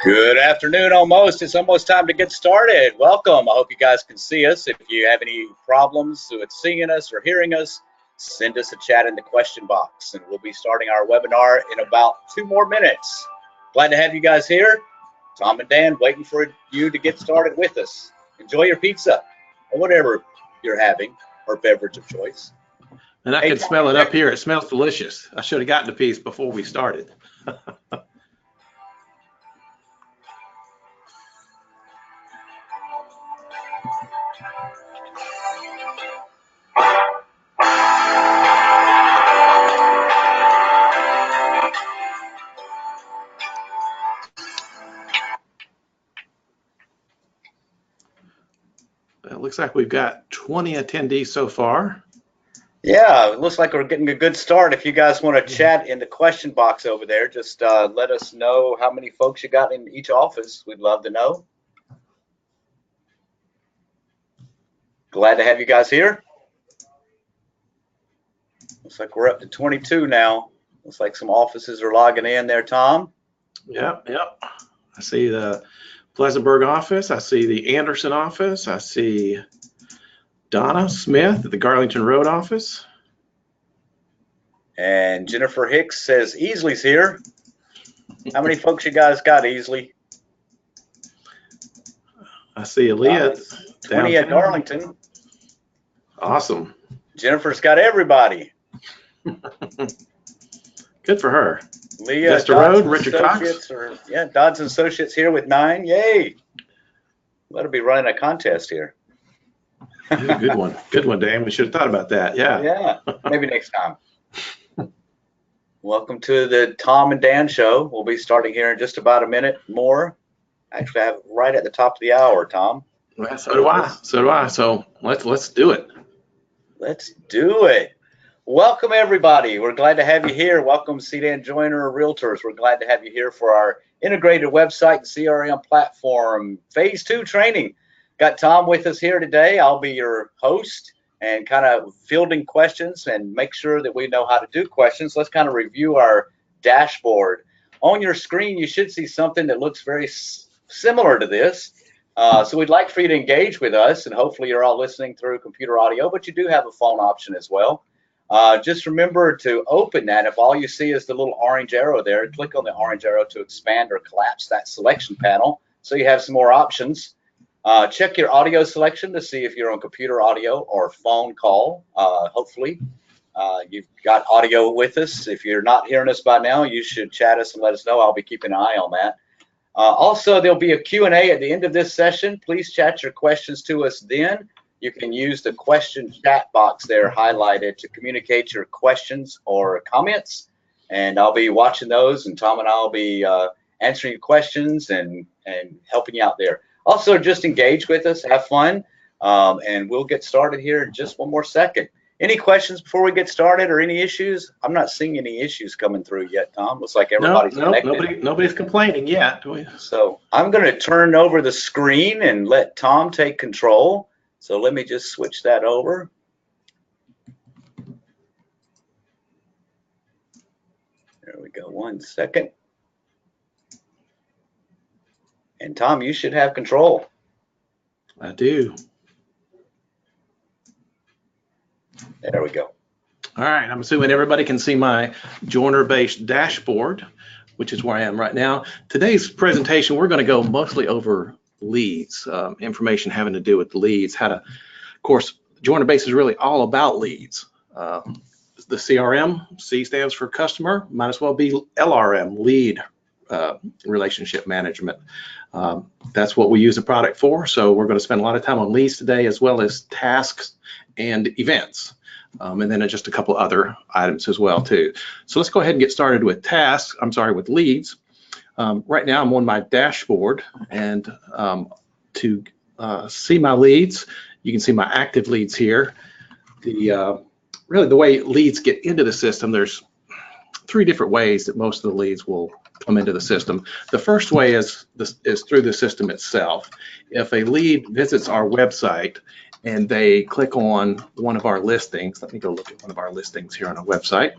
Good afternoon, almost. It's almost time to get started. Welcome. I hope you guys can see us. If you have any problems with seeing us or hearing us, send us a chat in the question box, and we'll be starting our webinar in about 2 more minutes. Glad to have you guys here. Tom and Dan waiting for you to get started with us. Enjoy your pizza or whatever you're having, or beverage of choice. And I can smell it up here. It smells delicious. I should have gotten a piece before we started. It looks like we've got 20 attendees so far. Yeah, it looks like we're getting a good start. If you guys want to chat in the question box over there, just let us know how many folks you got in each office. We'd love to know. Glad to have you guys here. Looks like we're up to 22 now. Looks like some offices are logging in there, Tom. Yep. I see the Pleasantburg office. I see the Anderson office. I see Donna Smith at the Garlington Road office. And Jennifer Hicks says Easley's here. How many folks you guys got, Easley? I see Aaliyah. 20 at Darlington. Awesome. Jennifer's got everybody. Good for her. Leah, Vista Road, Richard Cox. Dodds and Associates here with 9. Yay. Let her be running a contest here. Good one. Good one, Dan. We should have thought about that. Yeah, maybe next time. Welcome to the Tom and Dan show. We'll be starting here in just about a minute more. Actually, I have it right at the top of the hour, Tom. Well, so do I. So let's do it. Let's do it. Welcome, everybody. We're glad to have you here. Welcome, CDAN Joyner Realtors. We're glad to have you here for our integrated website and CRM platform phase 2 training. Got Tom with us here today. I'll be your host and kind of fielding questions and make sure that we know how to do questions. Let's kind of review our dashboard. On your screen, you should see something that looks very similar to this. So we'd like for you to engage with us, and hopefully you're all listening through computer audio, but you do have a phone option as well. Just remember to open that. If all you see is the little orange arrow there, click on the orange arrow to expand or collapse that selection panel so you have some more options. Check your audio selection to see if you're on computer audio or phone call. Hopefully you've got audio with us. If you're not hearing us by now, you should chat us and let us know. I'll be keeping an eye on that. Also, there'll be a Q&A at the end of this session. Please chat your questions to us then. You can use the question chat box there highlighted to communicate your questions or comments, and I'll be watching those, and Tom and I will be answering your questions and helping you out there. Also, just engage with us, have fun, and we'll get started here in just one more second. Any questions before we get started or any issues? I'm not seeing any issues coming through yet, Tom. Looks like everybody's connected. Nobody's complaining yet. So I'm going to turn over the screen and let Tom take control. So let me just switch that over. There we go, 1 second. And Tom, you should have control. I do. There we go. All right, I'm assuming everybody can see my joynerBase dashboard, which is where I am right now. Today's presentation, we're going to go mostly over leads, information having to do with leads. Of course, joynerBase is really all about leads. The CRM, C stands for customer, might as well be LRM, lead relationship management. That's what we use the product for. So we're going to spend a lot of time on leads today, as well as tasks and events. And then just a couple other items as well too. So let's go ahead and get started with with leads. Right now I'm on my dashboard, and to see my leads, you can see my active leads here. Really the way leads get into the system, there's 3 different ways that most of the leads will come into the system. The first way is through the system itself. If a lead visits our website and they click on one of our listings. Let me go look at one of our listings here on our website.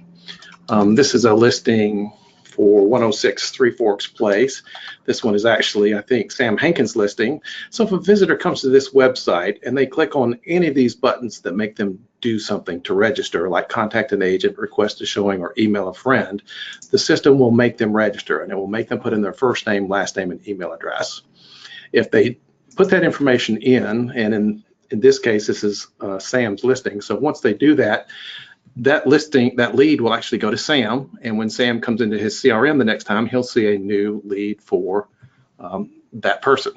This is a listing for 106 Three Forks Place. This one is actually, I think, Sam Hankins' listing. So if a visitor comes to this website and they click on any of these buttons that make them do something to register, like contact an agent, request a showing, or email a friend, the system will make them register, and it will make them put in their first name, last name, and email address. If they put that information in, and in this case, this is Sam's listing. So once they do that, that lead will actually go to Sam, and when Sam comes into his CRM the next time, he'll see a new lead for that person.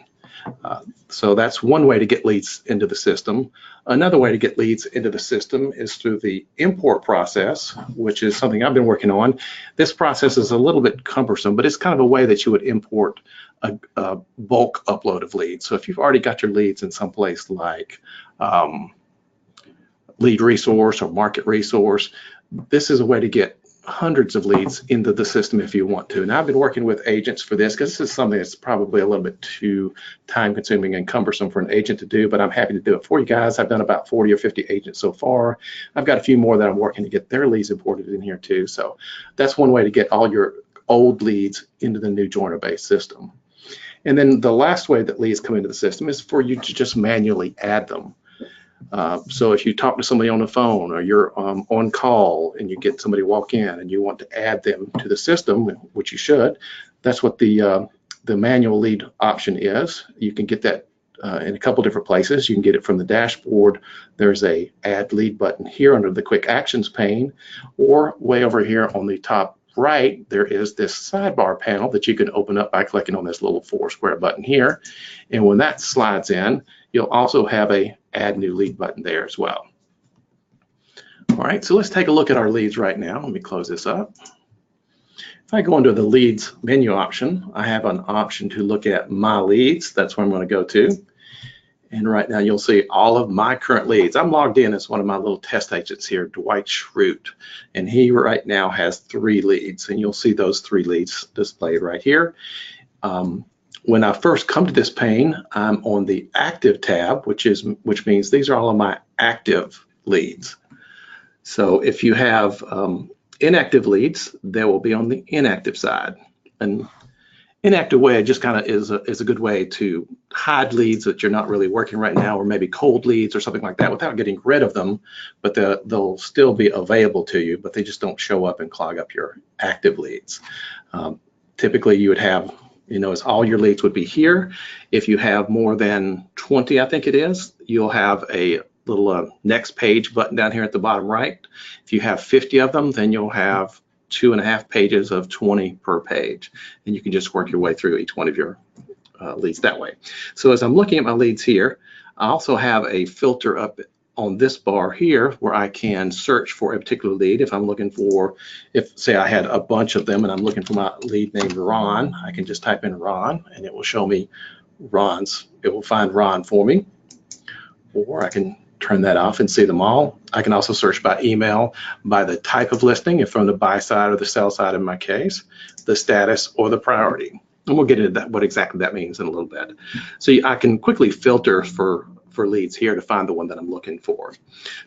So that's one way to get leads into the system. Another way to get leads into the system is through the import process, which is something I've been working on. This process is a little bit cumbersome, but it's kind of a way that you would import a bulk upload of leads. So if you've already got your leads in some place like Lead Resource or Market Resource, this is a way to get hundreds of leads into the system if you want to. Now, I've been working with agents for this because this is something that's probably a little bit too time consuming and cumbersome for an agent to do, but I'm happy to do it for you guys. I've done about 40 or 50 agents so far. I've got a few more that I'm working to get their leads imported in here too. So that's one way to get all your old leads into the new joynerBase system. And then the last way that leads come into the system is for you to just manually add them. So if you talk to somebody on the phone, or you're on call and you get somebody walk in and you want to add them to the system, which you should, that's what the manual lead option is. You can get that in a couple different places. You can get it from the dashboard. There's a add lead button here under the quick actions pane, or way over here on the top right, there is this sidebar panel that you can open up by clicking on this little 4 square button here. And when that slides in, you'll also have a add new lead button there as well. All right, so let's take a look at our leads right now. Let me close this up. If I go into the leads menu option, I have an option to look at my leads. That's where I'm going to go to. And right now you'll see all of my current leads. I'm logged in as one of my little test agents here, Dwight Schrute, and he right now has 3 leads, and you'll see those 3 leads displayed right here. When I first come to this pane, I'm on the active tab, which means these are all of my active leads. So if you have inactive leads, they will be on the inactive side. And inactive way just kind of is a good way to hide leads that you're not really working right now, or maybe cold leads or something like that, without getting rid of them, but they'll still be available to you, but they just don't show up and clog up your active leads. Typically you would have, as all your leads would be here. If you have more than 20, I think it is, you'll have a little next page button down here at the bottom right. If you have 50 of them, then you'll have 2.5 pages of 20 per page, and you can just work your way through each one of your leads that way. So as I'm looking at my leads here, I also have a filter up on this bar here where I can search for a particular lead. If I'm looking for, say I had a bunch of them and I'm looking for my lead named Ron, I can just type in Ron and it will show me it will find Ron for me. Or I can turn that off and see them all. I can also search by email, by the type of listing, if from the buy side or the sell side in my case, the status or the priority. And we'll get into that, what exactly that means in a little bit. So I can quickly filter for leads here to find the one that I'm looking for.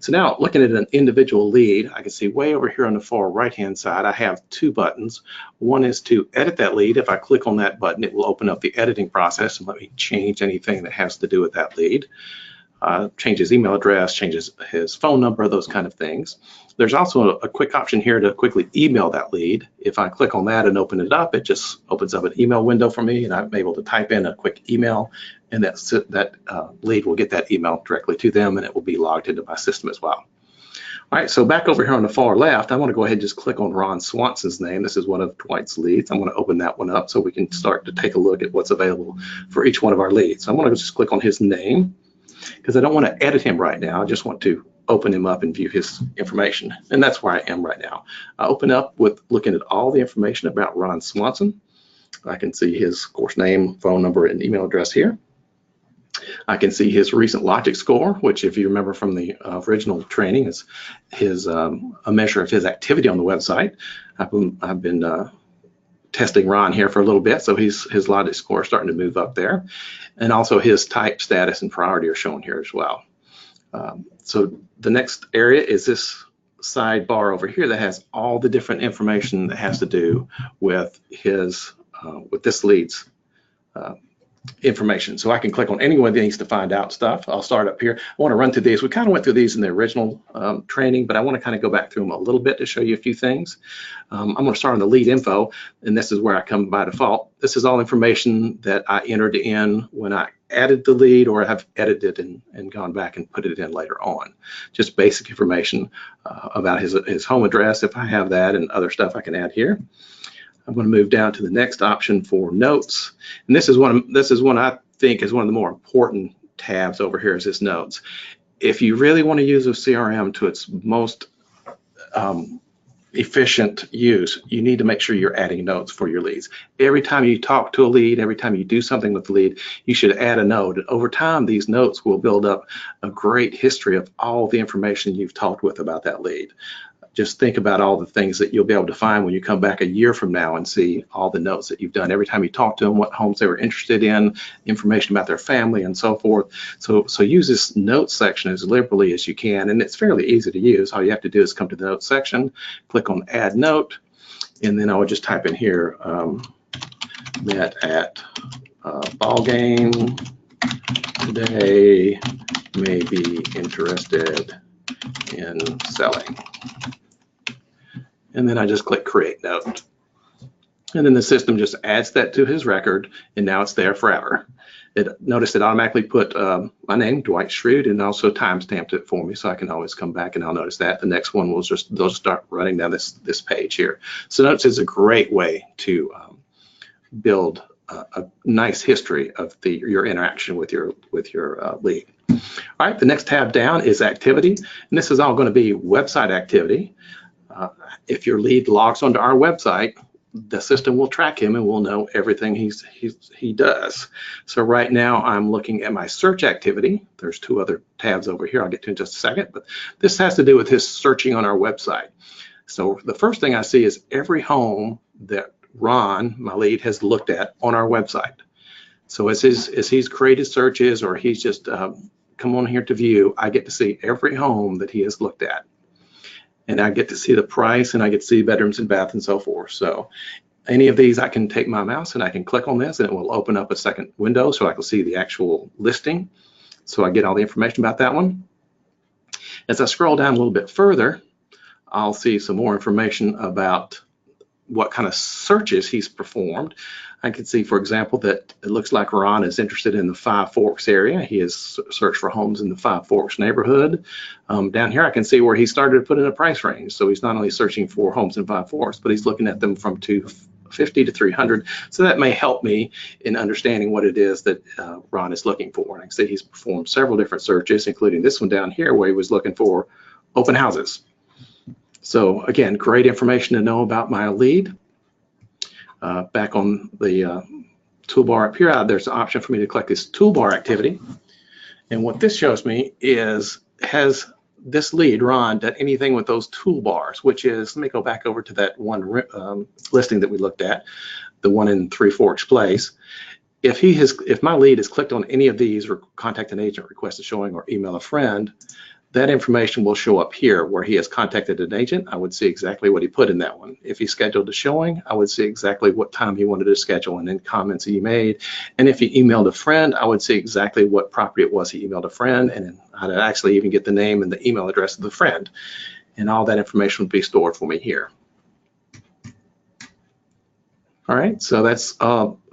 So now looking at an individual lead, I can see way over here on the far right hand side, I have 2 buttons. One is to edit that lead. If I click on that button, it will open up the editing process and let me change anything that has to do with that lead. Change his email address, changes his phone number, those kind of things. There's also a quick option here to quickly email that lead. If I click on that and open it up, it just opens up an email window for me, and I'm able to type in a quick email, and that lead will get that email directly to them, and it will be logged into my system as well. All right, so back over here on the far left, I want to go ahead and just click on Ron Swanson's name. This is one of Dwight's leads. I'm going to open that one up so we can start to take a look at what's available for each one of our leads. So I'm going to just click on his name, because I don't want to edit him right now. I just want to open him up and view his information. And that's where I am right now. I open up with looking at all the information about Ron Swanson. I can see his course name, phone number, and email address here. I can see his recent logic score, which, if you remember from the original training, is a measure of his activity on the website. I've been testing Ron here for a little bit, so his logic score is starting to move up there. And also his type, status, and priority are shown here as well. So the next area is this sidebar over here that has all the different information that has to do with his with this lead's information. So I can click on anyone that needs to find out stuff. I'll start up here. I want to run through these. We kind of went through these in the original training, but I want to kind of go back through them a little bit to show you a few things. I'm going to start on the lead info, and this is where I come by default. This is all information that I entered in when I added the lead, or have edited and gone back and put it in later on. Just basic information about his home address, if I have that, and other stuff I can add here. I'm going to move down to the next option for notes, and this is one I think is one of the more important tabs over here, is this notes. If you really want to use a CRM to its most efficient use, you need to make sure you're adding notes for your leads. Every time you talk to a lead, every time you do something with the lead, you should add a note. And over time, these notes will build up a great history of all the information you've talked with about that lead. Just think about all the things that you'll be able to find when you come back a year from now and see all the notes that you've done. Every time you talk to them, what homes they were interested in, information about their family, and so forth. So use this notes section as liberally as you can, and it's fairly easy to use. All you have to do is come to the notes section, click on Add Note, and then I would just type in here, met at ball game today, may be interested in selling. And then I just click Create Note. And then the system just adds that to his record, and now it's there forever. Notice it automatically put my name, Dwight Schrute, and also timestamped it for me, so I can always come back and I'll notice that. The next one will they'll start running down this page here. So Notes is a great way to build a nice history of your interaction with your lead. All right, the next tab down is Activity, and this is all going to be website activity. If your lead logs onto our website, the system will track him and will know everything he does. So right now I'm looking at my search activity. There's two other tabs over here I'll get to in just a second, but this has to do with his searching on our website. So the first thing I see is every home that Ron, my lead, has looked at on our website. So as he's created searches, or he's just come on here to view, I get to see every home that he has looked at. And I get to see the price, and I get to see bedrooms and bath and so forth. So any of these, I can take my mouse and I can click on this, and it will open up a second window so I can see the actual listing. So I get all the information about that one. As I scroll down a little bit further, I'll see some more information about what kind of searches he's performed. I can see, for example, that it looks like Ron is interested in the Five Forks area. He has searched for homes in the Five Forks neighborhood. Down here, I can see where he started to put in a price range. So he's not only searching for homes in Five Forks, but he's looking at them from 250 to 300. So that may help me in understanding what it is that Ron is looking for. And I can see he's performed several different searches, including this one down here where he was looking for open houses. So again, great information to know about my lead. Back on the toolbar up here, there's an option for me to click this toolbar activity. And what this shows me is, has this lead, Ron, done anything with those toolbars, which is, let me go back over to that one listing that we looked at, the one in Three Forks Place. If my lead has clicked on any of these, or contact an agent, request a showing, or email a friend, that information will show up here. Where he has contacted an agent, I would see exactly what he put in that one. If he scheduled a showing, I would see exactly what time he wanted to schedule and then comments he made. And if he emailed a friend, I would see exactly what property it was he emailed a friend, and I'd actually even get the name and the email address of the friend. And all that information would be stored for me here. All right, so that's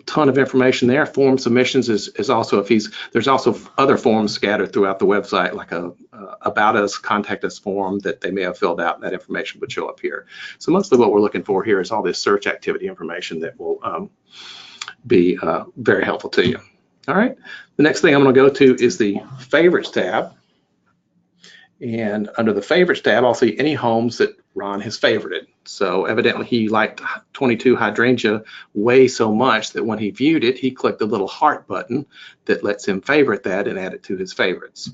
ton of information there. Form submissions is also, there's also other forms scattered throughout the website, like a about us, contact us form that they may have filled out, and that information would show up here. So mostly what we're looking for here is all this search activity information that will be very helpful to you. All right, the next thing I'm going to go to is the favorites tab. And under the favorites tab, I'll see any homes that Ron has favorited. So evidently he liked 22 Hydrangea way so much that when he viewed it, he clicked the little heart button that lets him favorite that and add it to his favorites.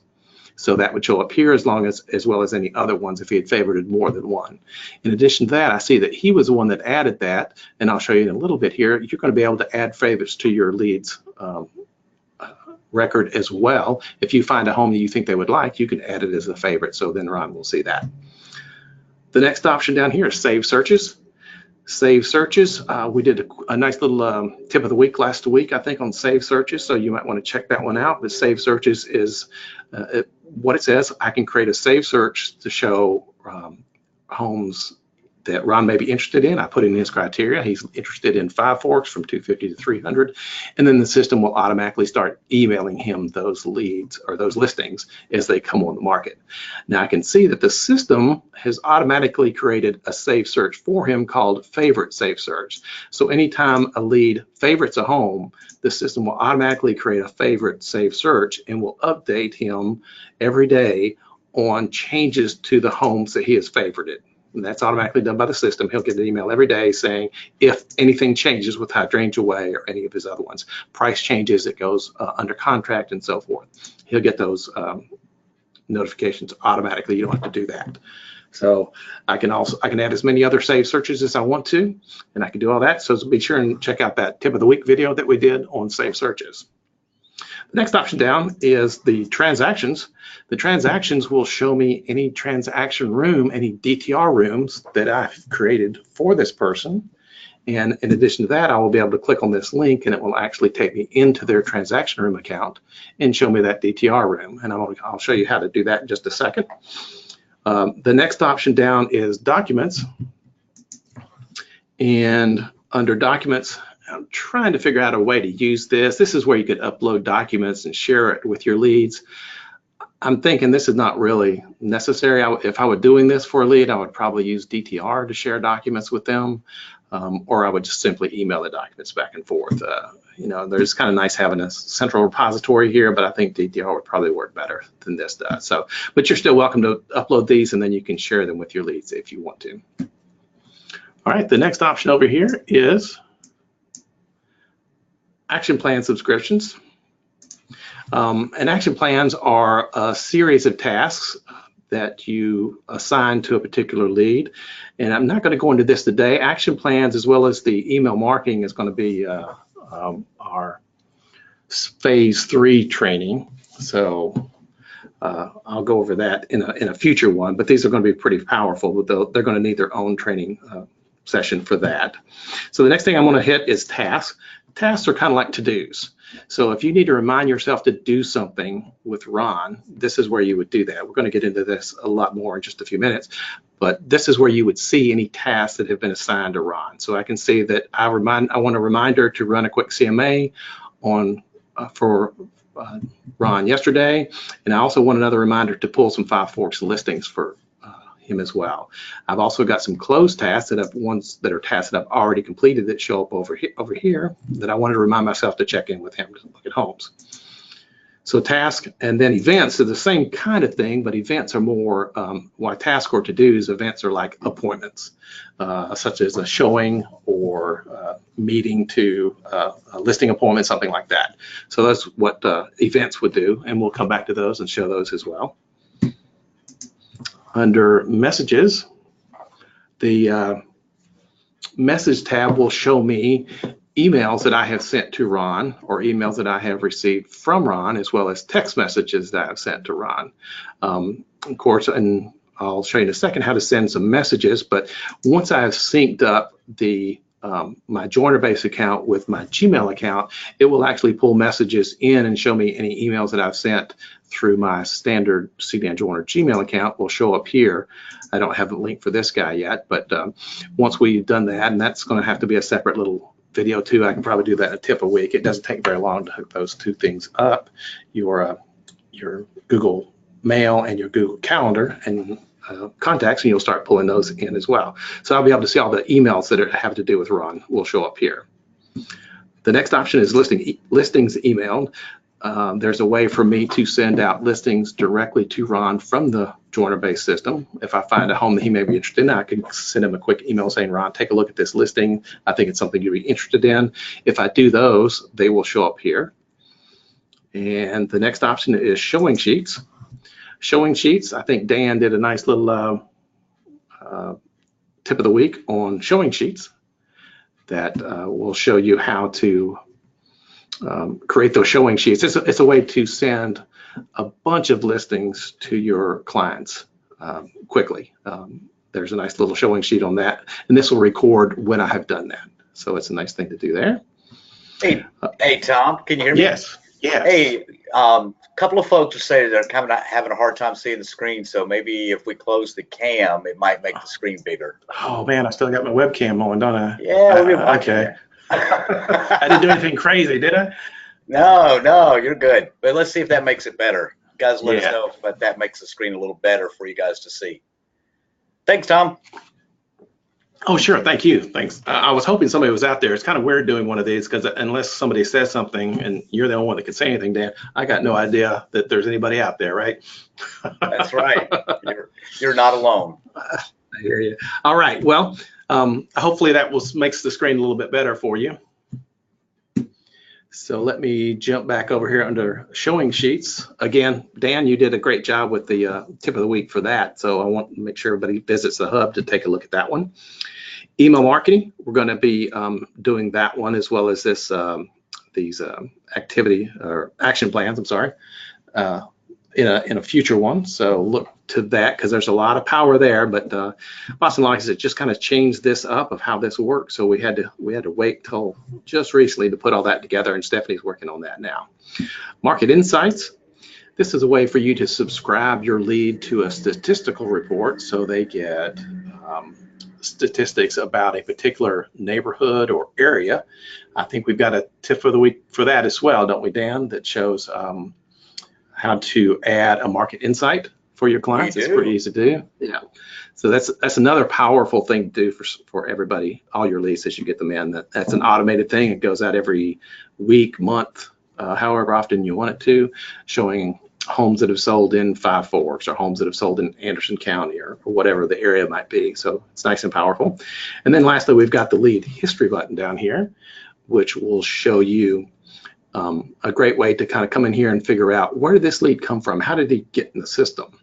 So that would show up here, as well as any other ones if he had favorited more than one. In addition to that, I see that he was the one that added that, and I'll show you in a little bit here. You're going to be able to add favorites to your leads record as well. If you find a home that you think they would like, you can add it as a favorite, so then Ron will see that. The next option down here is Save Searches. Save Searches, we did a nice little tip of the week last week, I think, on Save Searches, so you might want to check that one out. But Save Searches is what it says. I can create a Save Search to show homes that Ron may be interested in. I put in his criteria. He's interested in 5 Forks from 250 to 300, and then the system will automatically start emailing him those leads or those listings as they come on the market. Now I can see that the system has automatically created a Save Search for him called Favorite Save Search. So anytime a lead favorites a home, the system will automatically create a Favorite Save Search and will update him every day on changes to the homes that he has favorited. And that's automatically done by the system. He'll get an email every day saying if anything changes with Hydrangea Way or any of his other ones, price changes, it goes under contract and so forth. He'll get those notifications automatically. You don't have to do that. So I can add as many other Save Searches as I want to, and I can do all that. So be sure and check out that tip of the week video that we did on Save Searches. The next option down is the transactions. The transactions will show me any transaction room, any DTR rooms that I've created for this person. And in addition to that, I will be able to click on this link and it will actually take me into their transaction room account and show me that DTR room. And I'll show you how to do that in just a second. The next option down is documents. And under documents, I'm trying to figure out a way to use this. This is where you could upload documents and share it with your leads. I'm thinking this is not really necessary. If I were doing this for a lead, I would probably use DTR to share documents with them, or I would just simply email the documents back and forth. You know, there's kind of nice having a central repository here, but I think DTR would probably work better than this does. So, but you're still welcome to upload these, and then you can share them with your leads if you want to. All right, the next option over here is action plan subscriptions. And action plans are a series of tasks that you assign to a particular lead. And I'm not going to go into this today. Action plans, as well as the email marketing, is going to be our phase 3 training. So I'll go over that in a future one, but these are going to be pretty powerful. They're going to need their own training session for that. So the next thing I'm going to hit is tasks. Tasks are kind of like to-dos. So if you need to remind yourself to do something with Ron, this is where you would do that. We're going to get into this a lot more in just a few minutes, but this is where you would see any tasks that have been assigned to Ron. So I can see that I want a reminder to run a quick CMA on for Ron yesterday, and I also want another reminder to pull some 5 Forks listings for him as well. I've also got some closed tasks ones that are tasks that I've already completed that show up over here that I wanted to remind myself to check in with him to look at homes. So task and then events are the same kind of thing, but events are more while tasks or to-dos, events are like appointments, such as a showing or meeting to a listing appointment, something like that. So that's what events would do, and we'll come back to those and show those as well. Under messages, the message tab will show me emails that I have sent to Ron or emails that I have received from Ron, as well as text messages that I've sent to Ron. Of course, and I'll show you in a second how to send some messages, but once I have synced up the my joynerBase account with my Gmail account, it will actually pull messages in and show me any emails that I've sent through my standard CDan Joyner Gmail account will show up here. I don't have a link for this guy yet, but once we've done that, and that's going to have to be a separate little video too. I can probably do that in a tip a week. It doesn't take very long to hook those two things up, your Google Mail and your Google Calendar and contacts, and you'll start pulling those in as well. So I'll be able to see all the emails that have to do with Ron will show up here. The next option is listings emailed. There's a way for me to send out listings directly to Ron from the joynerBase system. If I find a home that he may be interested in, I can send him a quick email saying, Ron, take a look at this listing. I think it's something you'd be interested in. If I do those, they will show up here. And the next option is showing sheets. Showing sheets, I think Dan did a nice little tip of the week on showing sheets that will show you how to create those showing sheets. It's a way to send a bunch of listings to your clients quickly. There's a nice little showing sheet on that, and this will record when I have done that. So it's a nice thing to do there. Hey, Tom, can you hear me? Yes. Yes. Hey, couple of folks are saying they're having a hard time seeing the screen, so maybe if we close the cam, it might make the screen bigger. Oh man, I still got my webcam on, don't I? Yeah, we've been watching. Okay. I didn't do anything crazy, did I? No, you're good. But let's see if that makes it better. Guys, let us know if that makes the screen a little better for you guys to see. Thanks, Tom. Oh, sure. Thank you. Thanks. I was hoping somebody was out there. It's kind of weird doing one of these because unless somebody says something and you're the only one that can say anything, Dan, I got no idea that there's anybody out there, right? That's right. You're not alone. I hear you. All right. Well, hopefully that makes the screen a little bit better for you. So let me jump back over here under showing sheets. Again, Dan, you did a great job with the tip of the week for that. So I want to make sure everybody visits the hub to take a look at that one. Email marketing, we're going to be doing that one as well as these activity or action plans, I'm sorry, in a future one. So look to that because there's a lot of power there. But Boston Logics, it just kind of changed this up of how this works. So we had to wait till just recently to put all that together, and Stephanie's working on that now. Market Insights. This is a way for you to subscribe your lead to a statistical report so they get statistics about a particular neighborhood or area. I think we've got a tip of the week for that as well, don't we, Dan, that shows how to add a market insight for your clients. It's pretty easy to do. Yeah. So that's another powerful thing to do for everybody, all your leads as you get them in. That's an automated thing. It goes out every week, month, however often you want it to, showing homes that have sold in Five Forks or homes that have sold in Anderson County or whatever the area might be. So it's nice and powerful. And then lastly, we've got the lead history button down here, which will show you a great way to kind of come in here and figure out where did this lead come from? How did he get in the system?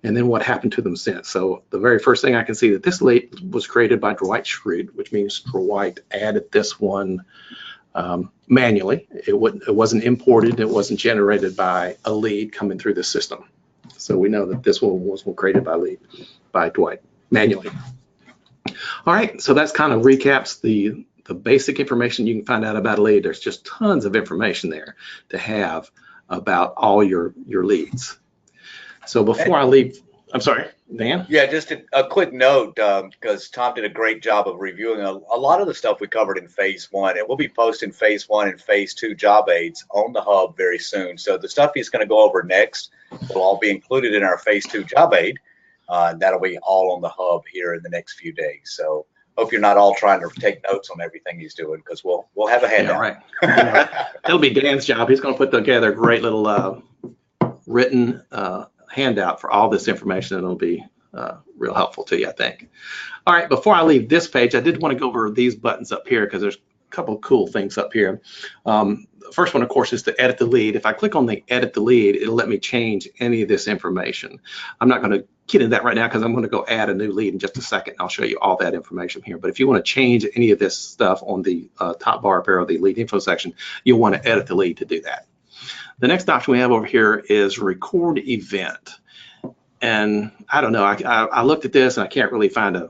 And then what happened to them since? So the very first thing I can see that this lead was created by Dwight Schrute, which means Dwight added this one manually. It wasn't imported. It wasn't generated by a lead coming through the system. So we know that this one was created by Dwight manually. All right, so that's kind of recaps the basic information you can find out about a lead. There's just tons of information there to have about all your leads. So before I leave, I'm sorry, Dan? Yeah, just a quick note, because Tom did a great job of reviewing a lot of the stuff we covered in phase one, and we'll be posting phase one and phase two job aids on the hub very soon. So the stuff he's going to go over next will all be included in our phase two job aid. That'll be all on the hub here in the next few days. So hope you're not all trying to take notes on everything he's doing, because we'll have a handout. Yeah, right. It'll be Dan's job. He's going to put together a great little written handout for all this information. It'll be real helpful to you, I think. All right, before I leave this page, I did want to go over these buttons up here because there's a couple of cool things up here. The first one, of course, is to edit the lead. If I click on the edit the lead, it'll let me change any of this information. I'm not going to get into that right now because I'm going to go add a new lead in just a second. I'll show you all that information here. But if you want to change any of this stuff on the top bar up here of the lead info section, you'll want to edit the lead to do that. The next option we have over here is record event. And I don't know, I looked at this and I can't really find a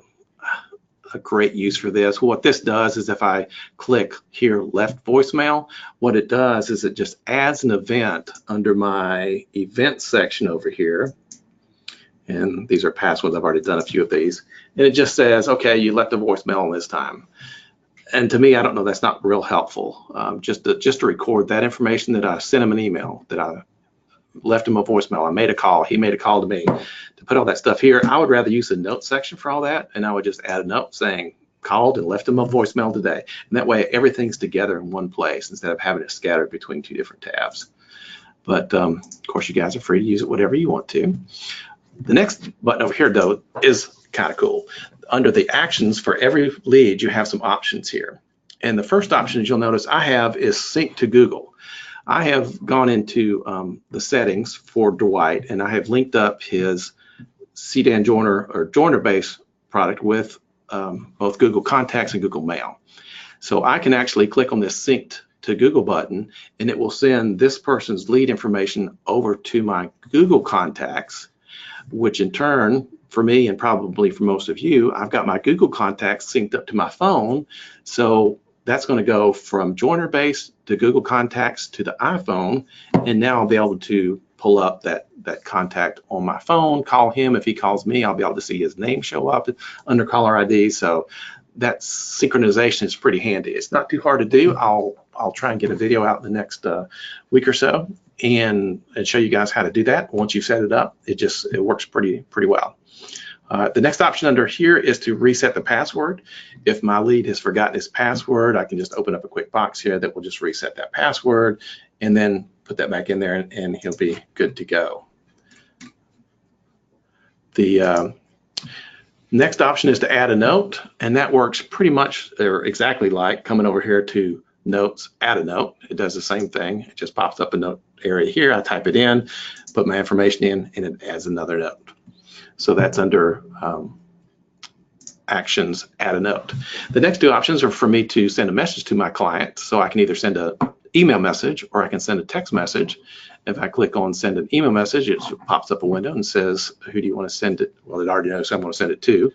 great use for this. What this does is if I click here, left voicemail, what it does is it just adds an event under my event section over here. And these are past ones. I've already done a few of these. And it just says, okay, you left a voicemail this time. And to me, I don't know, that's not real helpful. Just to record that information that I sent him an email, that I left him a voicemail, I made a call, he made a call to me, to put all that stuff here. I would rather use the note section for all that, and I would just add a note saying called and left him a voicemail today. And that way everything's together in one place instead of having it scattered between two different tabs. But of course, you guys are free to use it whatever you want to. The next button over here, though, is kind of cool. Under the actions for every lead, you have some options here. And the first option, as you'll notice, I have is sync to Google. I have gone into the settings for Dwight, and I have linked up his CDAN Joiner or joynerBase product with both Google Contacts and Google Mail. So I can actually click on this synced to Google button, and it will send this person's lead information over to my Google contacts, which in turn, for me and probably for most of you, I've got my Google contacts synced up to my phone. So that's going to go from joynerBase to Google Contacts to the iPhone, and now I'll be able to pull up that contact on my phone, call him. If he calls me, I'll be able to see his name show up under caller ID. So that synchronization is pretty handy. It's not too hard to do. I'll try and get a video out in the next week or so and show you guys how to do that. Once you set it up, it works pretty well. The next option under here is to reset the password. If my lead has forgotten his password, I can just open up a quick box here that will just reset that password and then put that back in there, and he'll be good to go. The next option is to add a note, and that works pretty much or exactly like coming over here to Notes, add a note. It does the same thing. It just pops up a note area here. I type it in, put my information in, and it adds another note. So that's under Actions, add a note. The next two options are for me to send a message to my client. So I can either send an email message or I can send a text message. If I click on send an email message, it pops up a window and says, who do you want to send it? Well, it already knows who I'm going to send it to.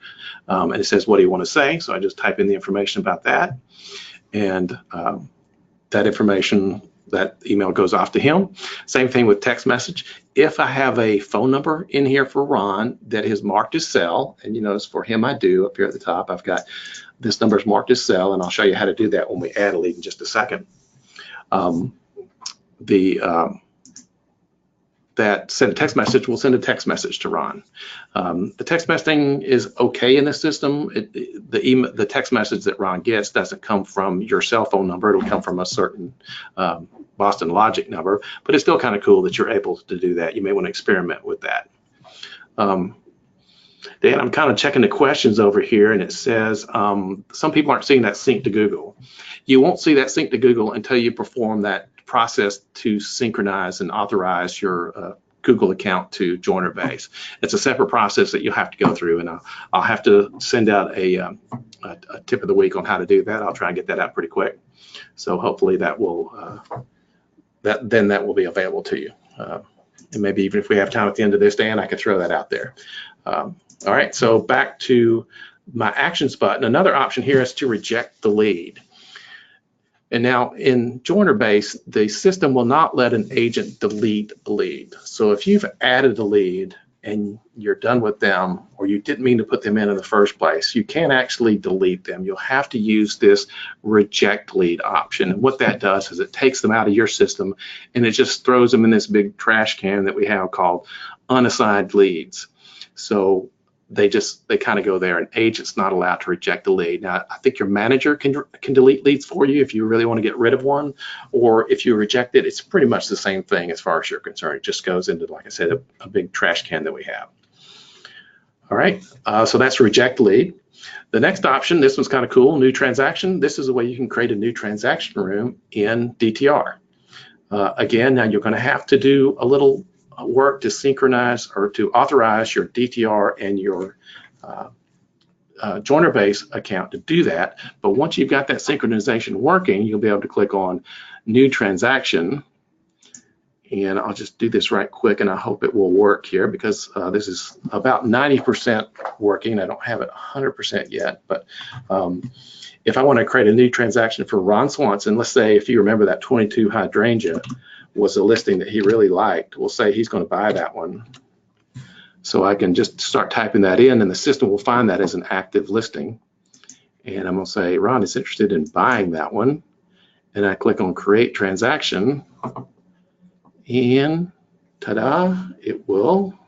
And it says, what do you want to say? So I just type in the information about that. And that information, that email goes off to him. Same thing with text message. If I have a phone number in here for Ron that is marked as cell, and you notice for him I do up here at the top, I've got this number is marked as cell, and I'll show you how to do that when we add a lead in just a second. That send a text message will send a text message to Ron. The text messaging is okay in the system. The text message that Ron gets doesn't come from your cell phone number. It'll come from a certain Boston Logic number, but it's still kind of cool that you're able to do that. You may want to experiment with that. Dan, I'm kind of checking the questions over here, and it says some people aren't seeing that sync to Google. You won't see that sync to Google until you perform that process to synchronize and authorize your Google account to joynerBase. It's a separate process that you'll have to go through, and I'll have to send out a tip of the week on how to do that. I'll try and get that out pretty quick. So hopefully that will that will be available to you. And maybe even if we have time at the end of this, Dan, I could throw that out there. All right, so back to my actions button. Another option here is to reject the lead. And now in joynerBase, the system will not let an agent delete a lead. So if you've added a lead and you're done with them, or you didn't mean to put them in the first place, you can't actually delete them. You'll have to use this reject lead option. And what that does is it takes them out of your system and it just throws them in this big trash can that we have called unassigned leads. So they kind of go there. An agent's not allowed to reject the lead. Now, I think your manager can delete leads for you if you really want to get rid of one, or if you reject it, it's pretty much the same thing as far as you're concerned. It just goes into, like I said, a big trash can that we have. All right, so that's reject lead. The next option, this one's kind of cool, new transaction. This is a way you can create a new transaction room in DTR. Again, now you're going to have to do a little work to synchronize or to authorize your DTR and your joynerBase account to do that. But once you've got that synchronization working, you'll be able to click on new transaction. And I'll just do this right quick, and I hope it will work here because this is about 90% working. I don't have it 100% yet, but if I want to create a new transaction for Ron Swanson, let's say if you remember that 22 hydrangea was a listing that he really liked, we'll say he's going to buy that one. So I can just start typing that in, and the system will find that as an active listing. And I'm going to say, Ron is interested in buying that one. And I click on create transaction, and ta-da, it will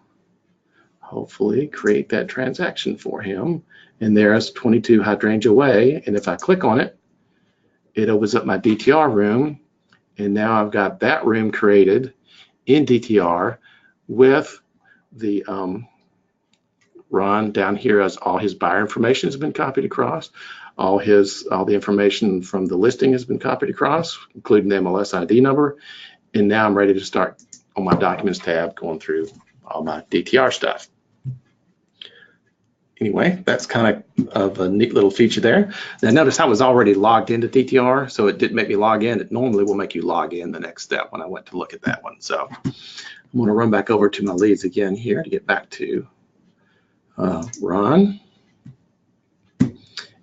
hopefully create that transaction for him. And there's 22 Hydrangea Way. And if I click on it, it opens up my DTR room. And now I've got that room created in DTR with the Ron down here as all his buyer information has been copied across. All the information from the listing has been copied across, including the MLS ID number. And now I'm ready to start on my Documents tab, going through all my DTR stuff. anyway, that's kind of a neat little feature there. Now notice I was already logged into DTR, so it didn't make me log in. It normally will make you log in the next step when I went to look at that one. So I'm going to run back over to my leads again here to get back to Ron.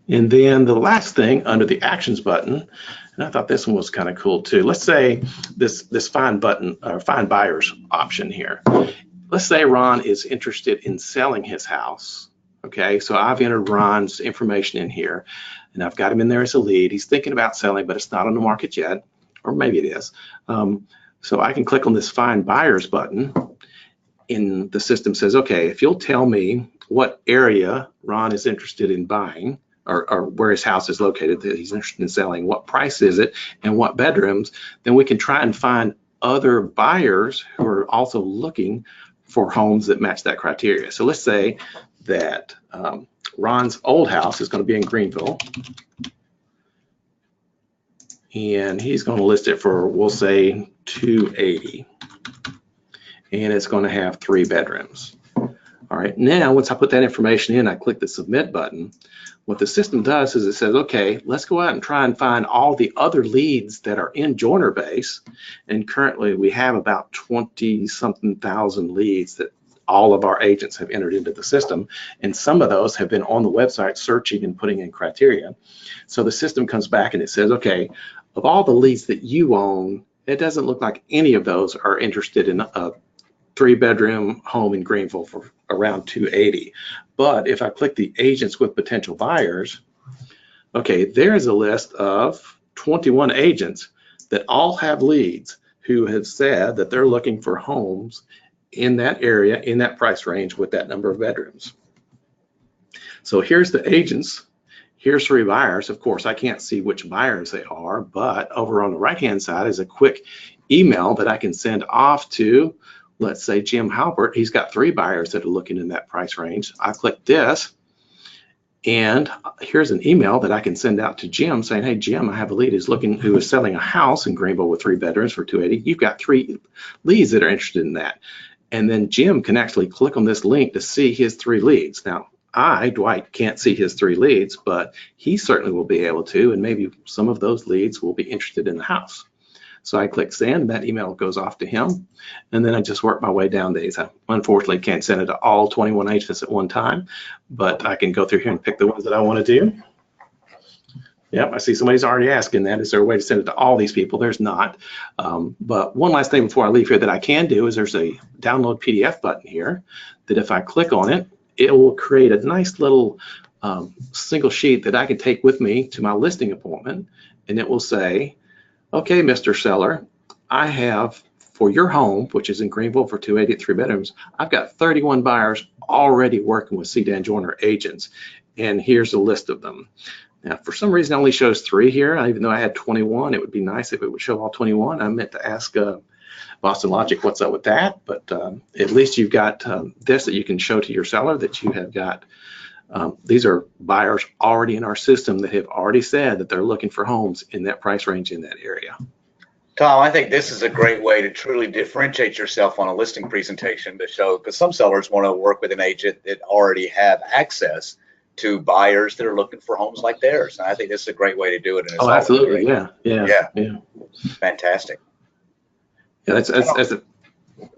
And then the last thing under the actions button, and I thought this one was kind of cool too. Let's say this find button or find buyers option here. Let's say Ron is interested in selling his house. Okay, so I've entered Ron's information in here and I've got him in there as a lead. He's thinking about selling, but it's not on the market yet, or maybe it is. So I can click on this find buyers button and the system says, okay, if you'll tell me what area Ron is interested in buying, or where his house is located that he's interested in selling, what price is it, and what bedrooms, then we can try and find other buyers who are also looking for homes that match that criteria. So let's say that Ron's old house is going to be in Greenville, and he's going to list it for, we'll say, $280, and it's going to have 3 bedrooms. All right, now once I put that information in, I click the submit button. What the system does is it says, okay, let's go out and try and find all the other leads that are in joynerBase. And currently we have about 20-something thousand leads that all of our agents have entered into the system. And some of those have been on the website searching and putting in criteria. So the system comes back and it says, okay, of all the leads that you own, it doesn't look like any of those are interested in a 3-bedroom home in Greenville for around $280. But if I click the agents with potential buyers, okay, there's a list of 21 agents that all have leads who have said that they're looking for homes in that area, in that price range with that number of bedrooms. So here's the agents. Here's 3 buyers. Of course, I can't see which buyers they are, but over on the right-hand side is a quick email that I can send off to, let's say, Jim Halpert. He's got 3 buyers that are looking in that price range. I click this, and here's an email that I can send out to Jim saying, hey, Jim, I have a lead who is selling a house in Greenville with 3 bedrooms for $280. You've got 3 leads that are interested in that. And then Jim can actually click on this link to see his 3 leads. Now, Dwight, can't see his 3 leads, but he certainly will be able to, and maybe some of those leads will be interested in the house. So I click send, that email goes off to him, and then I just work my way down these. I unfortunately can't send it to all 21 agents at one time, but I can go through here and pick the ones that I want to do. Yep, I see somebody's already asking that. Is there a way to send it to all these people? There's not. But one last thing before I leave here that I can do is there's a download PDF button here that if I click on it, it will create a nice little single sheet that I can take with me to my listing appointment, and it will say, okay, Mr. Seller, I have for your home, which is in Greenville for $280 3 bedrooms, I've got 31 buyers already working with C. Dan Joyner agents, and here's a list of them. Now, for some reason, it only shows 3 here, even though I had 21. It would be nice if it would show all 21. I meant to ask Boston Logic what's up with that, but at least you've got this that you can show to your seller that you have got. These are buyers already in our system that have already said that they're looking for homes in that price range in that area. Tom, I think this is a great way to truly differentiate yourself on a listing presentation to show, because some sellers want to work with an agent that already have access to buyers that are looking for homes like theirs. And I think this is a great way to do it. And it's absolutely. Yeah. Fantastic. Yeah, that's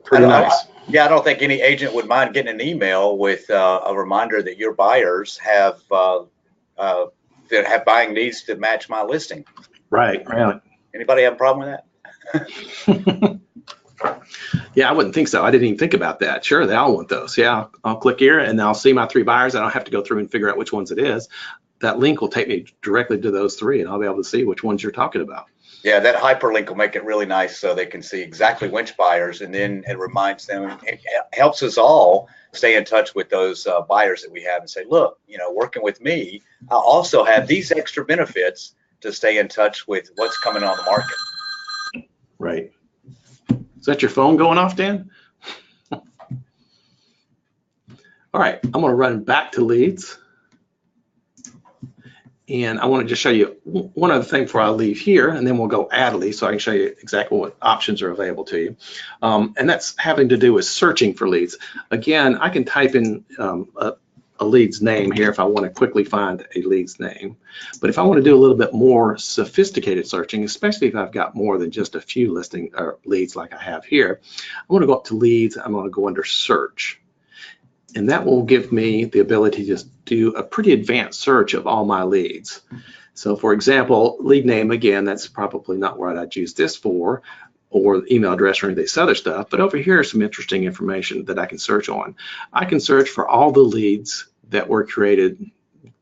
pretty nice. Yeah, I don't think any agent would mind getting an email with a reminder that your buyers have buying needs to match my listing. Right. Anybody have a problem with that? Yeah, I wouldn't think so. I didn't even think about that. Sure, they all want those. Yeah, I'll click here and I'll see my 3 buyers. I don't have to go through and figure out which ones it is. That link will take me directly to those 3, and I'll be able to see which ones you're talking about. Yeah, that hyperlink will make it really nice so they can see exactly which buyers, and then it reminds them, it helps us all stay in touch with those buyers that we have and say, look, working with me, I also have these extra benefits to stay in touch with what's coming on the market. Right. Is that your phone going off, Dan? All right, I'm going to run back to leads. And I want to just show you one other thing before I leave here, and then we'll go add a lead so I can show you exactly what options are available to you. And that's having to do with searching for leads. Again, I can type in a a lead's name here if I want to quickly find a lead's name. But if I want to do a little bit more sophisticated searching, especially if I've got more than just a few listing or leads like I have here, I want to go up to leads. I'm going to go under search. And that will give me the ability to just do a pretty advanced search of all my leads. So for example, lead name, again, that's probably not what I'd use this for, or email address or any of this other stuff. But over here is some interesting information that I can search on. I can search for all the leads that were created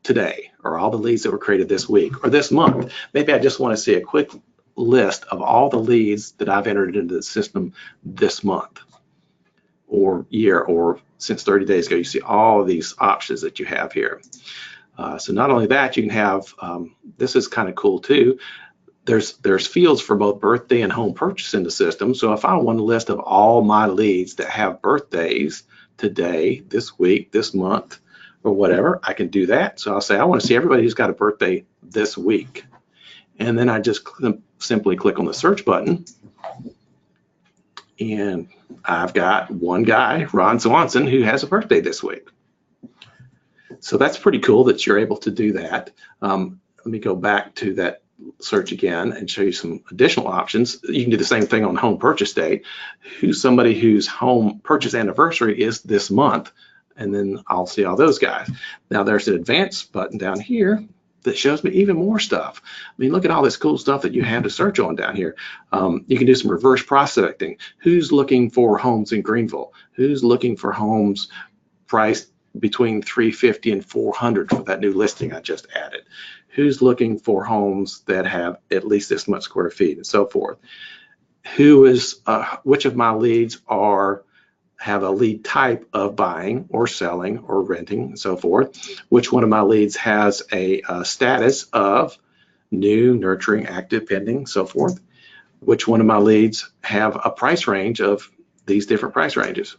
today, or all the leads that were created this week or this month. Maybe I just want to see a quick list of all the leads that I've entered into the system this month or year, or since 30 days ago. You see all of these options that you have here. So not only that, you can have, this is kind of cool too, there's fields for both birthday and home purchase in the system. So if I want a list of all my leads that have birthdays today, this week, this month, or whatever, I can do that. So I'll say I want to see everybody who's got a birthday this week. And then I just simply click on the search button. And I've got one guy, Ron Swanson, who has a birthday this week. So that's pretty cool that you're able to do that. Let me go back to that search again and show you some additional options. You can do the same thing on home purchase date. Who's somebody whose home purchase anniversary is this month? And then I'll see all those guys. Now there's an advanced button down here that shows me even more stuff. I mean, look at all this cool stuff that you have to search on down here. You can do some reverse prospecting. Who's looking for homes in Greenville? Who's looking for homes priced between $350 and $400 for that new listing I just added? Who's looking for homes that have at least this much square feet, and so forth? Who is, which of my leads have a lead type of buying or selling or renting and so forth? Which one of my leads has a status of new, nurturing, active, pending, so forth? Which one of my leads have a price range of these different price ranges?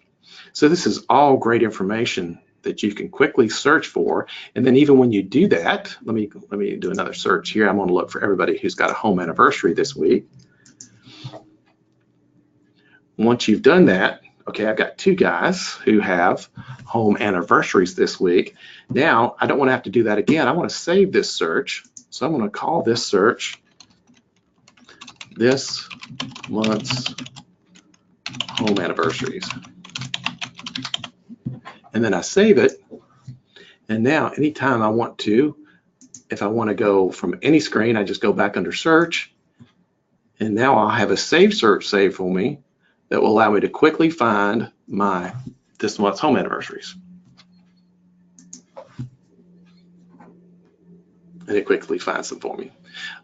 So this is all great information that you can quickly search for. And then even when you do that, let me do another search here. I'm going to look for everybody who's got a home anniversary this week. Once you've done that, okay, I've got two guys who have home anniversaries this week. Now, I don't want to have to do that again. I want to save this search. So I'm going to call this search this month's home anniversaries. And then I save it. And now anytime I want to, if I want to go from any screen, I just go back under search. And now I'll have a save search saved for me that will allow me to quickly find this month's home anniversaries. And it quickly finds them for me.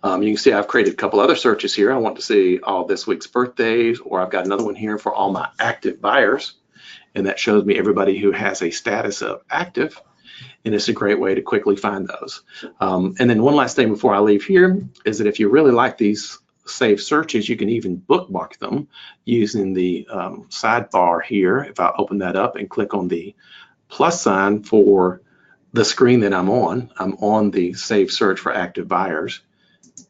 You can see I've created a couple other searches here. I want to see all this week's birthdays, or I've got another one here for all my active buyers. And that shows me everybody who has a status of active. And it's a great way to quickly find those. And then one last thing before I leave here is that if you really like these saved searches, you can even bookmark them using the sidebar here. If I open that up and click on the plus sign for the screen that I'm on the save search for active buyers.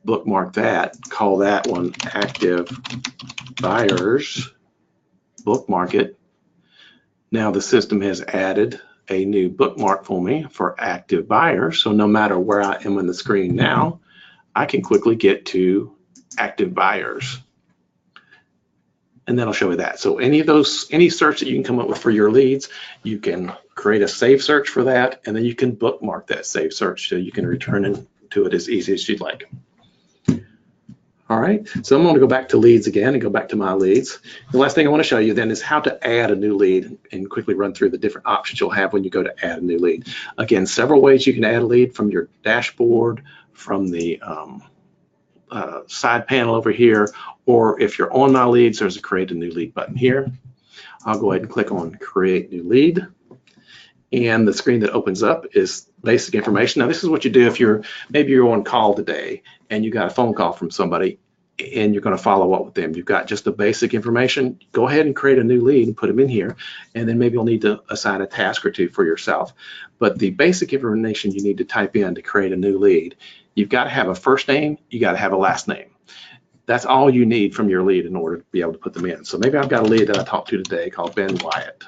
Bookmark that, call that one active buyers, bookmark it. Now the system has added a new bookmark for me for active buyers. So no matter where I am on the screen now, I can quickly get to active buyers. And that'll show you that. So any search that you can come up with for your leads, you can create a save search for that, and then you can bookmark that save search so you can return to it as easy as you'd like. All right, so I'm going to go back to leads again and go back to my leads. The last thing I want to show you then is how to add a new lead, and quickly run through the different options you'll have when you go to add a new lead. Again, several ways you can add a lead from your dashboard, from the side panel over here, or if you're on my leads, there's a create a new lead button here. I'll go ahead and click on create new lead. And the screen that opens up is basic information. Now this is what you do if maybe you're on call today and you got a phone call from somebody and you're going to follow up with them. You've got just the basic information. Go ahead and create a new lead and put them in here, and then maybe you'll need to assign a task or two for yourself. But the basic information you need to type in to create a new lead, you've got to have a first name, you got to have a last name. That's all you need from your lead in order to be able to put them in. So maybe I've got a lead that I talked to today called Ben Wyatt.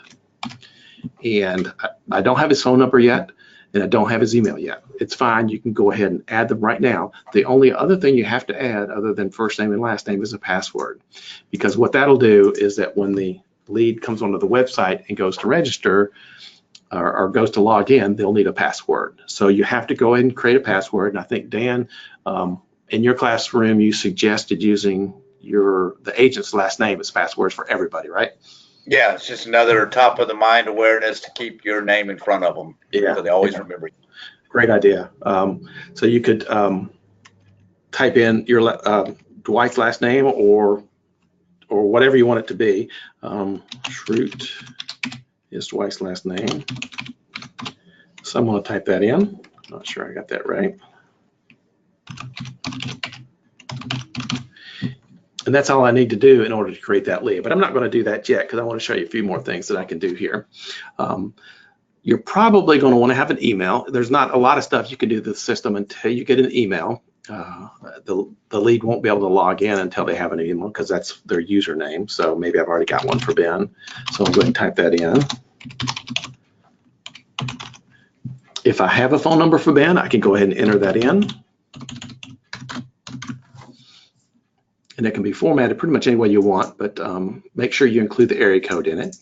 and I don't have his phone number yet, and I don't have his email yet. It's fine. You can go ahead and add them right now. The only other thing you have to add other than first name and last name is a password, because what that'll do is that when the lead comes onto the website and goes to register or goes to log in, they'll need a password. So you have to go ahead and create a password. And I think, Dan, in your classroom, you suggested using the agent's last name as passwords for everybody, right? Yeah, it's just another top of the mind awareness to keep your name in front of them, so they always remember you. Great idea. So you could type in your Dwight's last name or whatever you want it to be. Schrute is Dwight's last name. So I'm going to type that in. Not sure I got that right. And that's all I need to do in order to create that lead. But I'm not going to do that yet because I want to show you a few more things that I can do here. You're probably going to want to have an email. There's not a lot of stuff you can do to the system until you get an email. The lead won't be able to log in until they have an email because that's their username. So maybe I've already got one for Ben. So I'll go ahead and type that in. If I have a phone number for Ben, I can go ahead and enter that in. And it can be formatted pretty much any way you want, but make sure you include the area code in it.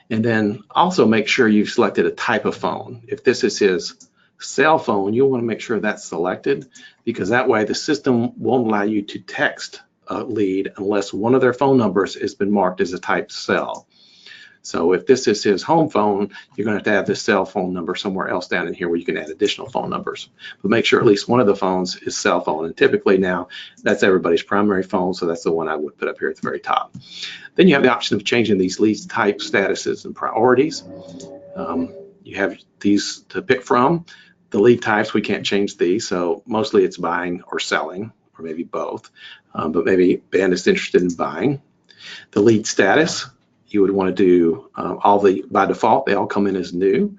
And then also make sure you've selected a type of phone. If this is his cell phone, you'll want to make sure that's selected, because that way the system won't allow you to text a lead unless one of their phone numbers has been marked as a type cell. So if this is his home phone, you're going to have this cell phone number somewhere else down in here where you can add additional phone numbers. But make sure at least one of the phones is cell phone. And typically now that's everybody's primary phone, so that's the one I would put up here at the very top. Then you have the option of changing these lead type statuses and priorities. You have these to pick from. The lead types, we can't change these, so mostly it's buying or selling, or maybe both. But maybe Ben is interested in buying. The lead status, you would want to do by default, they all come in as new,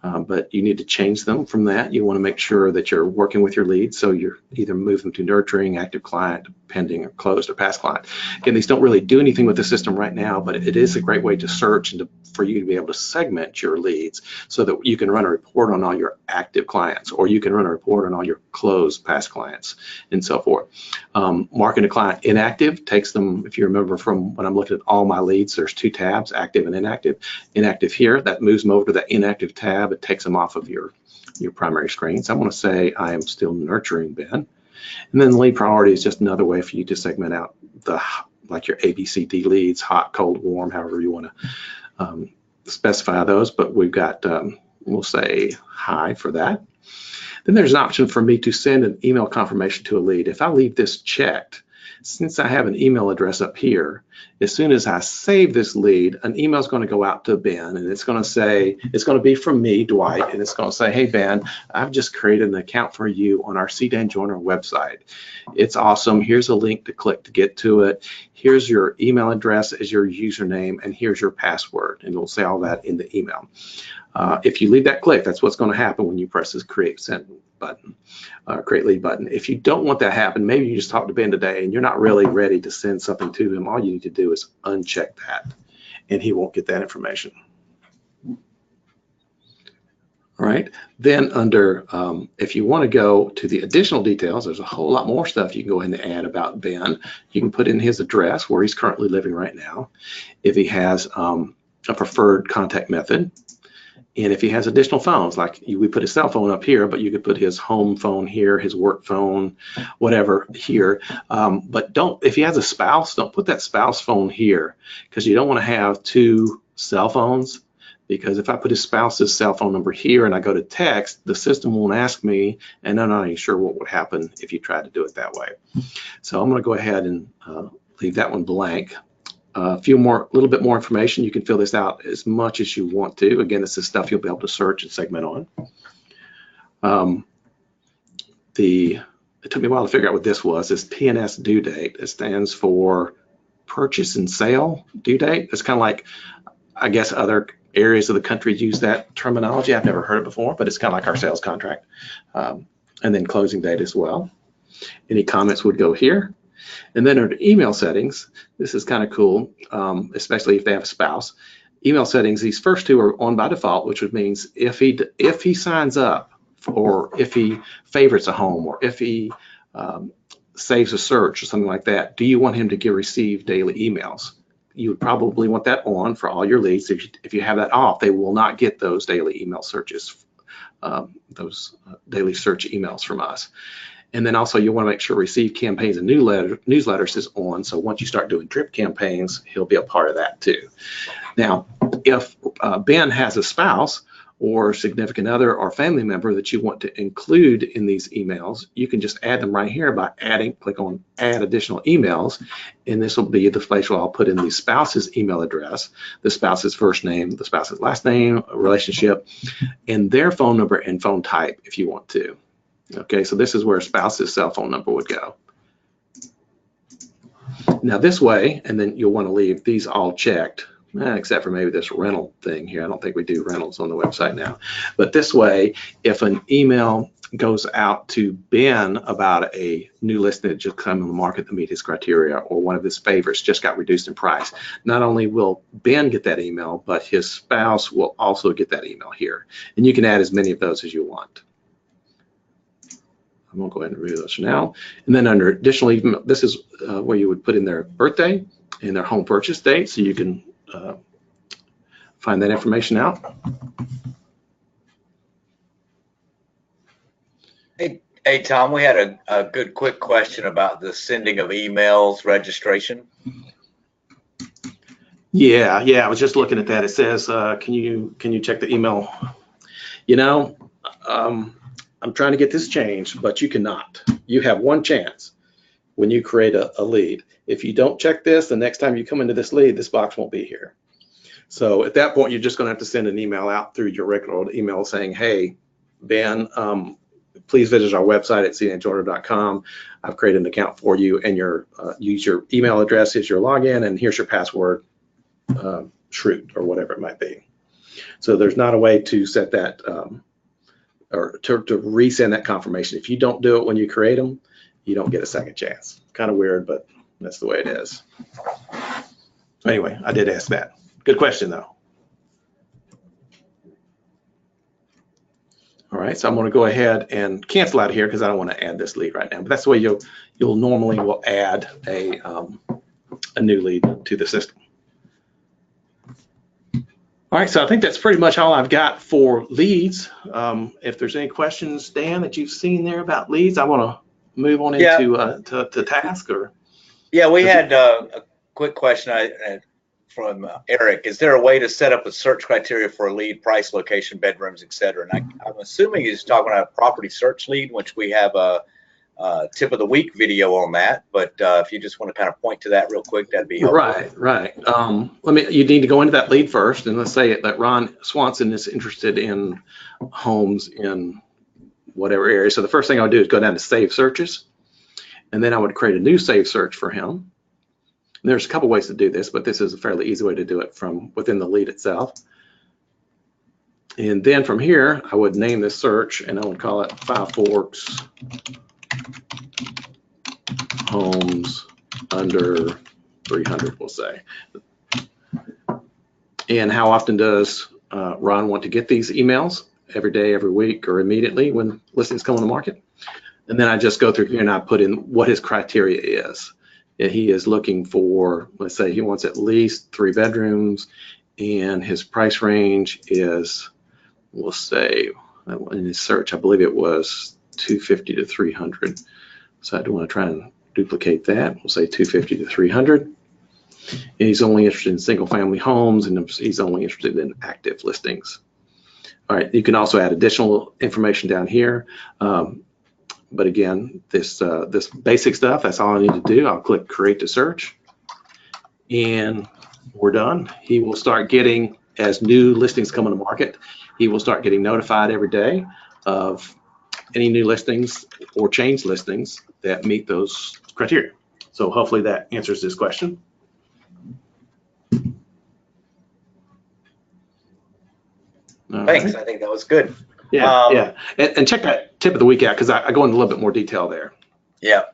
but you need to change them from that. You want to make sure that you're working with your leads, so you're either move them to nurturing, active client, pending, or closed, or past client. Again, these don't really do anything with the system right now, but it is a great way to search and for you to be able to segment your leads so that you can run a report on all your active clients, or you can run a report on all your closed past clients, and so forth. Marking a client inactive takes them, if you remember from when I'm looking at all my leads, there's two tabs, active and inactive. Inactive here, that moves them over to that inactive tab. It takes them off of your primary screen. So I'm going to say I am still nurturing Ben. And then lead priority is just another way for you to segment out like your ABCD leads, hot, cold, warm, however you want to specify those. But we've got, we'll say high for that. Then there's an option for me to send an email confirmation to a lead. If I leave this checked, since I have an email address up here, as soon as I save this lead, an email is going to go out to Ben, and it's going to say, it's going to be from me, Dwight, and it's going to say, hey, Ben, I've just created an account for you on our CDAN Joiner website. It's awesome. Here's a link to click to get to it. Here's your email address as your username, and here's your password, and it'll say all that in the email. If you leave that click, that's what's going to happen when you press this create send button, create lead button. If you don't want that to happen, maybe you just talked to Ben today and you're not really ready to send something to him. All you need to do is uncheck that, and he won't get that information. All right. Then under, if you want to go to the additional details, there's a whole lot more stuff you can go ahead and add about Ben. You can put in his address where he's currently living right now. If he has a preferred contact method. And if he has additional phones, like we put his cell phone up here, but you could put his home phone here, his work phone, whatever here. But if he has a spouse, don't put that spouse phone here, because you don't want to have two cell phones. Because if I put his spouse's cell phone number here and I go to text, the system won't ask me, and I'm not even sure what would happen if you tried to do it that way. So I'm going to go ahead and leave that one blank. A little bit more information. You can fill this out as much as you want to. Again, this is stuff you'll be able to search and segment on. It took me a while to figure out what this was. This PNS due date. It stands for purchase and sale due date. It's kind of like, I guess other areas of the country use that terminology. I've never heard it before, but it's kind of like our sales contract. And then closing date as well. Any comments would go here. And then under email settings, this is kind of cool, especially if they have a spouse. email settings, these first two are on by default, which means if he signs up, or if he favorites a home, or if he saves a search or something like that, do you want him to receive daily emails? You would probably want that on for all your leads. If you have that off, they will not get those daily email searches, those daily search emails from us. And then also you want to make sure receive campaigns and newsletters is on. So once you start doing drip campaigns, he'll be a part of that too. Now, if Ben has a spouse or significant other or family member that you want to include in these emails, you can just add them right here by click on add additional emails. And this will be the place where I'll put in the spouse's email address, the spouse's first name, the spouse's last name, relationship, and their phone number and phone type if you want to. Okay, so this is where a spouse's cell phone number would go. Now this way, and then you'll want to leave these all checked, except for maybe this rental thing here. I don't think we do rentals on the website now. But this way, if an email goes out to Ben about a new listing that just come on the market to meet his criteria, or one of his favorites just got reduced in price, not only will Ben get that email, but his spouse will also get that email here. And you can add as many of those as you want. I'm going to go ahead and review those for now. And then under additional email, this is where you would put in their birthday and their home purchase date, so you can find that information out. Hey Tom, we had a good quick question about the sending of emails registration. Yeah, I was just looking at that. It says, can you check the email? You know, I'm trying to get this changed, but you cannot. You have one chance when you create a lead. If you don't check this, the next time you come into this lead, this box won't be here. So at that point, you're just going to have to send an email out through your regular old email saying, hey, Ben, please visit our website at cdanjoyner.com. I've created an account for you, and use your email address as your login, and here's your password, Shroot, or whatever it might be. So there's not a way to set that or to resend that confirmation. If you don't do it when you create them, you don't get a second chance. Kind of weird, but that's the way it is. Anyway, I did ask that. Good question, though. All right, so I'm going to go ahead and cancel out here because I don't want to add this lead right now. But that's the way you'll normally will add a new lead to the system. All right, so I think that's pretty much all I've got for leads. If there's any questions, Dan, that you've seen there about leads, I want to move on into to task. Or yeah, we had a quick question from Eric. Is there a way to set up a search criteria for a lead, price, location, bedrooms, etc.? And I'm assuming he's talking about a property search lead, which we have a tip of the week video on that. But if you just want to kind of point to that real quick, that'd be helpful. Right. You need to go into that lead first, and let's say that Ron Swanson is interested in homes in whatever area. So the first thing I would do is go down to save searches, and then I would create a new save search for him. And there's a couple ways to do this, but this is a fairly easy way to do it from within the lead itself. And then from here, I would name this search, and I would call it Five Forks homes under 300, we'll say. And how often does Ron want to get these emails? Every day, every week, or immediately when listings come on the market? And then I just go through here and I put in what his criteria is. He is looking for, let's say he wants at least 3 bedrooms, and his price range is, we'll say, in his search, I believe it was 250 to 300. So I do want to try and duplicate that. We'll say 250 to 300. And he's only interested in single family homes, and he's only interested in active listings. All right, you can also add additional information down here. But again, this basic stuff, that's all I need to do. I'll click create to search, and we're done. He will start getting, as new listings come on the market, he will start getting notified every day of any new listings or change listings that meet those criteria. So hopefully that answers this question. Thanks. I think that was good. Yeah. And check that tip of the week out, because I go into a little bit more detail there. Yeah.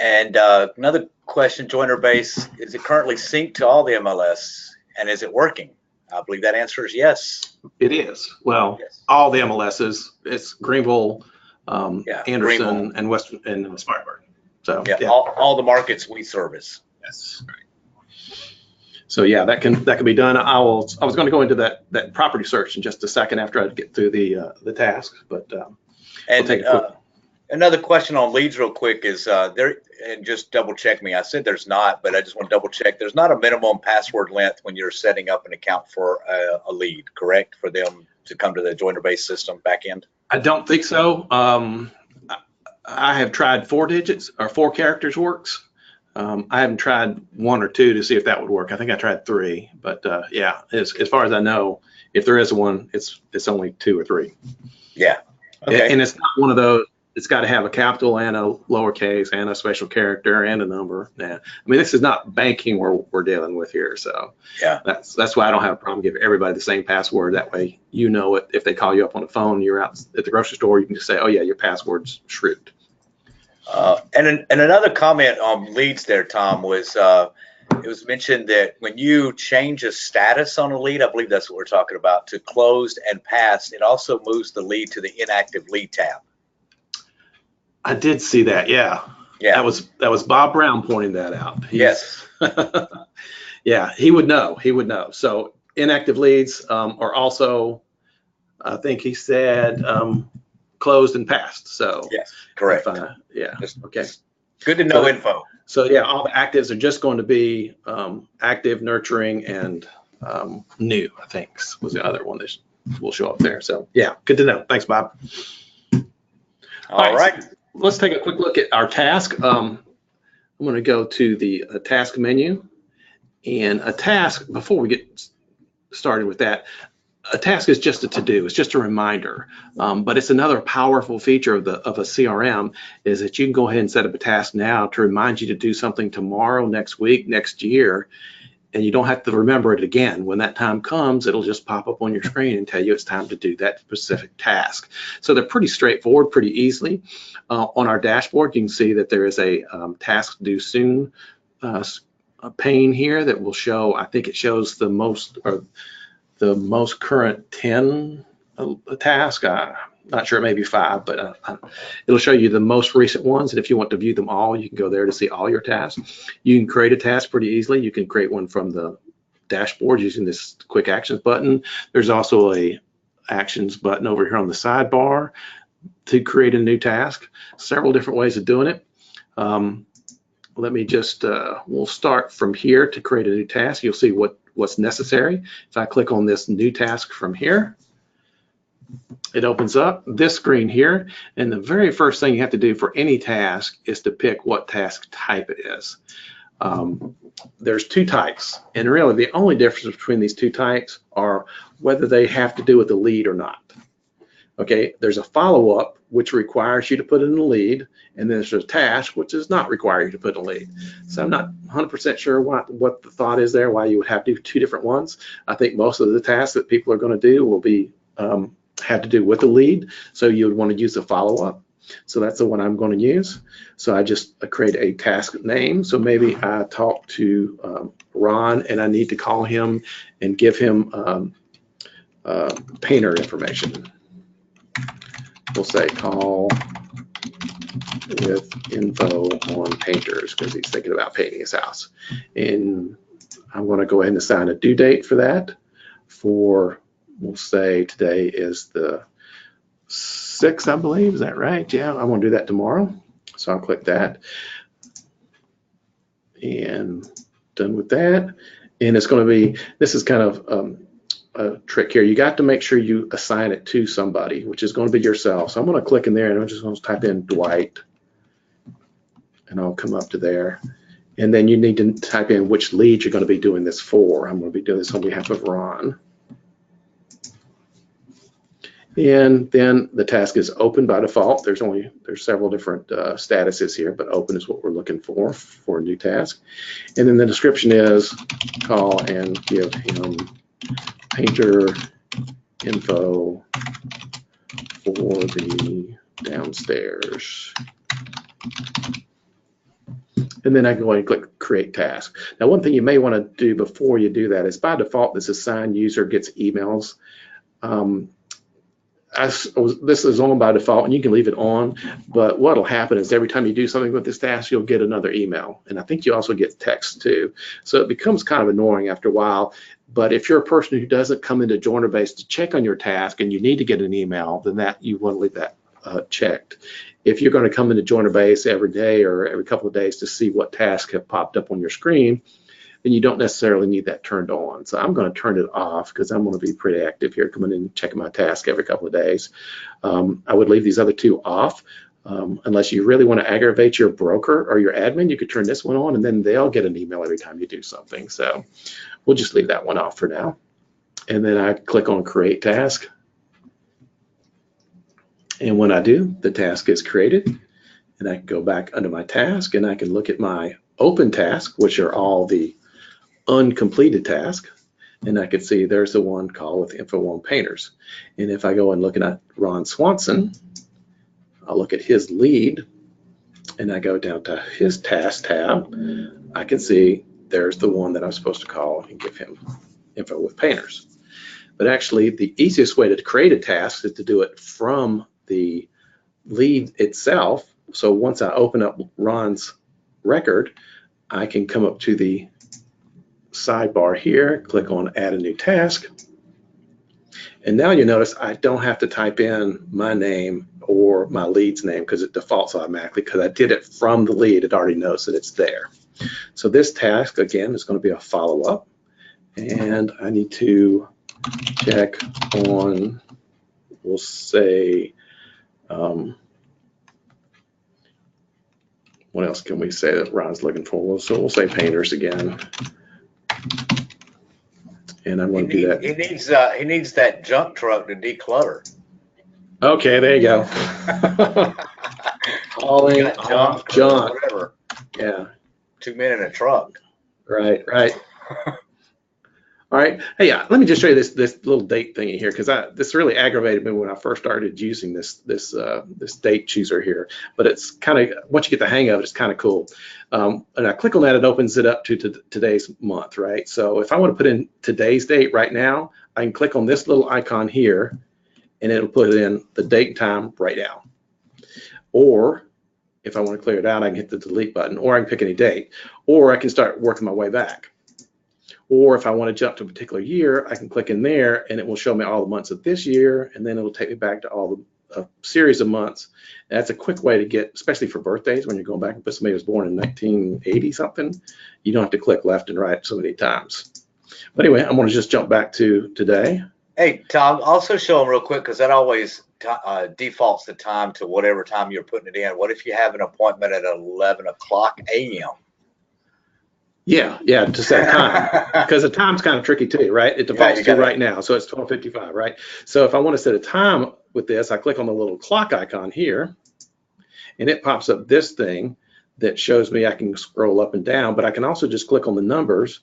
And another question, joynerBase, is it currently synced to all the MLS, and is it working? I believe that answer is yes. It is. Well, Yes. all the MLSs. It's Greenville, Yeah, Anderson, Greenville. and Western and Spartanburg. So Yeah, yeah. all the markets we service. Yes. So yeah, that can be done. I was going to go into that property search in just a second after I get through the task, but And we'll take a quick. another question on leads real quick is there, and just double check me. I said there's not, but I just want to double check. There's not a minimum password length when you're setting up an account for a lead, correct? For them to come to the joiner-based system back end? I don't think so. I have tried 4 digits or 4 characters works. I haven't tried 1 or 2 to see if that would work. I think I tried 3, but yeah, as far as I know, if there is one, it's only 2 or 3. Yeah. Okay. And it's not one of those. It's got to have a capital and a lowercase and a special character and a number. Yeah. I mean, this is not banking we're dealing with here. So yeah, that's why I don't have a problem giving everybody the same password. That way, you know it. If they call you up on the phone, you're out at the grocery store, you can just say, oh yeah, your password's Shroot. And another comment on leads there, Tom, was it was mentioned that when you change a status on a lead, I believe that's what we're talking about, to closed and passed, it also moves the lead to the inactive lead tab. I did see that. Yeah. Yeah. That was Bob Brown pointing that out. Yes. Yeah, he would know. He would know. So inactive leads are also, I think he said, closed and passed. So yes, correct. Yeah. Okay. Good to know info. So yeah, all the actives are just going to be active, nurturing, and new, I think was the other one that will show up there. So yeah, good to know. Thanks, Bob. All right. So let's take a quick look at our task. I'm going to go to the task menu, and a task, before we get started with that, a task is just a to-do. It's just a reminder, but it's another powerful feature of a CRM is that you can go ahead and set up a task now to remind you to do something tomorrow, next week, next year, and you don't have to remember it again. When that time comes, it'll just pop up on your screen and tell you it's time to do that specific task. So they're pretty straightforward, pretty easily. On our dashboard, you can see that there is a task due soon pane here that will show, I think it shows the most current 10 task. Not sure, maybe 5, but it'll show you the most recent ones. And if you want to view them all, you can go there to see all your tasks. You can create a task pretty easily. You can create one from the dashboard using this quick actions button. There's also a actions button over here on the sidebar to create a new task. Several different ways of doing it. Let me just, we'll start from here to create a new task. You'll see what's necessary. If I click on this new task from here, it opens up this screen here, and the very first thing you have to do for any task is to pick what task type it is. There's 2 types, and really the only difference between these 2 types are whether they have to do with the lead or not. Okay, there's a follow-up which requires you to put in a lead, and there's a task which does not require you to put in a lead. So I'm not 100% sure what the thought is there, why you would have to do 2 different ones. I think most of the tasks that people are going to do will be have to do with the lead, so you would want to use a follow-up. So that's the one I'm going to use. So I just create a task name. So maybe I talk to Ron, and I need to call him and give him painter information. We'll say call with info on painters because he's thinking about painting his house. And I'm going to go ahead and assign a due date for that. We'll say today is the 6th, I believe. Is that right? Yeah, I want to do that tomorrow. So I'll click that. And done with that. And it's going to be, this is kind of a trick here. You got to make sure you assign it to somebody, which is going to be yourself. So I'm going to click in there, and I'm just going to type in Dwight, and I'll come up to there. And then you need to type in which lead you're going to be doing this for. I'm going to be doing this on behalf of Ron. And then the task is open by default. There's several different statuses here, but open is what we're looking for a new task. And then the description is call and give him painter info for the downstairs. And then I can go ahead and click Create Task. Now, one thing you may want to do before you do that is, by default, this assigned user gets emails. This is on by default, and you can leave it on, but what will happen is every time you do something with this task, you'll get another email, and I think you also get text too. So it becomes kind of annoying after a while. But if you're a person who doesn't come into joynerBase to check on your task and you need to get an email, then you want to leave that checked. If you're going to come into joynerBase every day or every couple of days to see what tasks have popped up on your screen, then you don't necessarily need that turned on. So I'm going to turn it off because I'm going to be pretty active here, coming in and checking my task every couple of days. I would leave these other two off. Unless you really want to aggravate your broker or your admin, you could turn this one on, and then they'll get an email every time you do something. So we'll just leave that one off for now. And then I click on Create Task. And when I do, the task is created. And I can go back under my task, and I can look at my open task, which are all the uncompleted task, and I could see there's the one called with Info1 Painters. And if I go and look at Ron Swanson, I'll look at his lead, and I go down to his task tab. I can see there's the one that I'm supposed to call and give him info with painters. But actually, the easiest way to create a task is to do it from the lead itself. So once I open up Ron's record, I can come up to the sidebar here, click on Add a New Task, and now you notice I don't have to type in my name or my lead's name because it defaults automatically, because I did it from the lead. It already knows that it's there. So this task, again, is going to be a follow-up, and I need to check on, we'll say, what else can we say that Ron's looking for? So we'll say painters again. And I'm going to do that. He needs that junk truck to declutter. Okay, there you go. Hauling off junk. Whatever. Yeah. 2 men in a truck. Right, right. All right. Hey, let me just show you this little date thingy here, because this really aggravated me when I first started using this date chooser here. But it's kind of, once you get the hang of it, it's kind of cool. And I click on that, it opens it up to today's month, right? So if I want to put in today's date right now, I can click on this little icon here, and it'll put in the date and time right now. Or if I want to clear it out, I can hit the delete button, or I can pick any date, or I can start working my way back. Or if I want to jump to a particular year, I can click in there, and it will show me all the months of this year, and then it'll take me back to all the series of months. And that's a quick way to get, especially for birthdays, when you're going back and put somebody who was born in 1980 something, you don't have to click left and right so many times. But anyway, I'm going to just jump back to today. Hey, Tom, also show them real quick, because that always defaults the time to whatever time you're putting it in. What if you have an appointment at 11 o'clock a.m.? Yeah, just that time, because the time's kind of tricky too, right? It defaults to right now, so it's 12:55, right? So if I want to set a time with this, I click on the little clock icon here, and it pops up this thing that shows me I can scroll up and down, but I can also just click on the numbers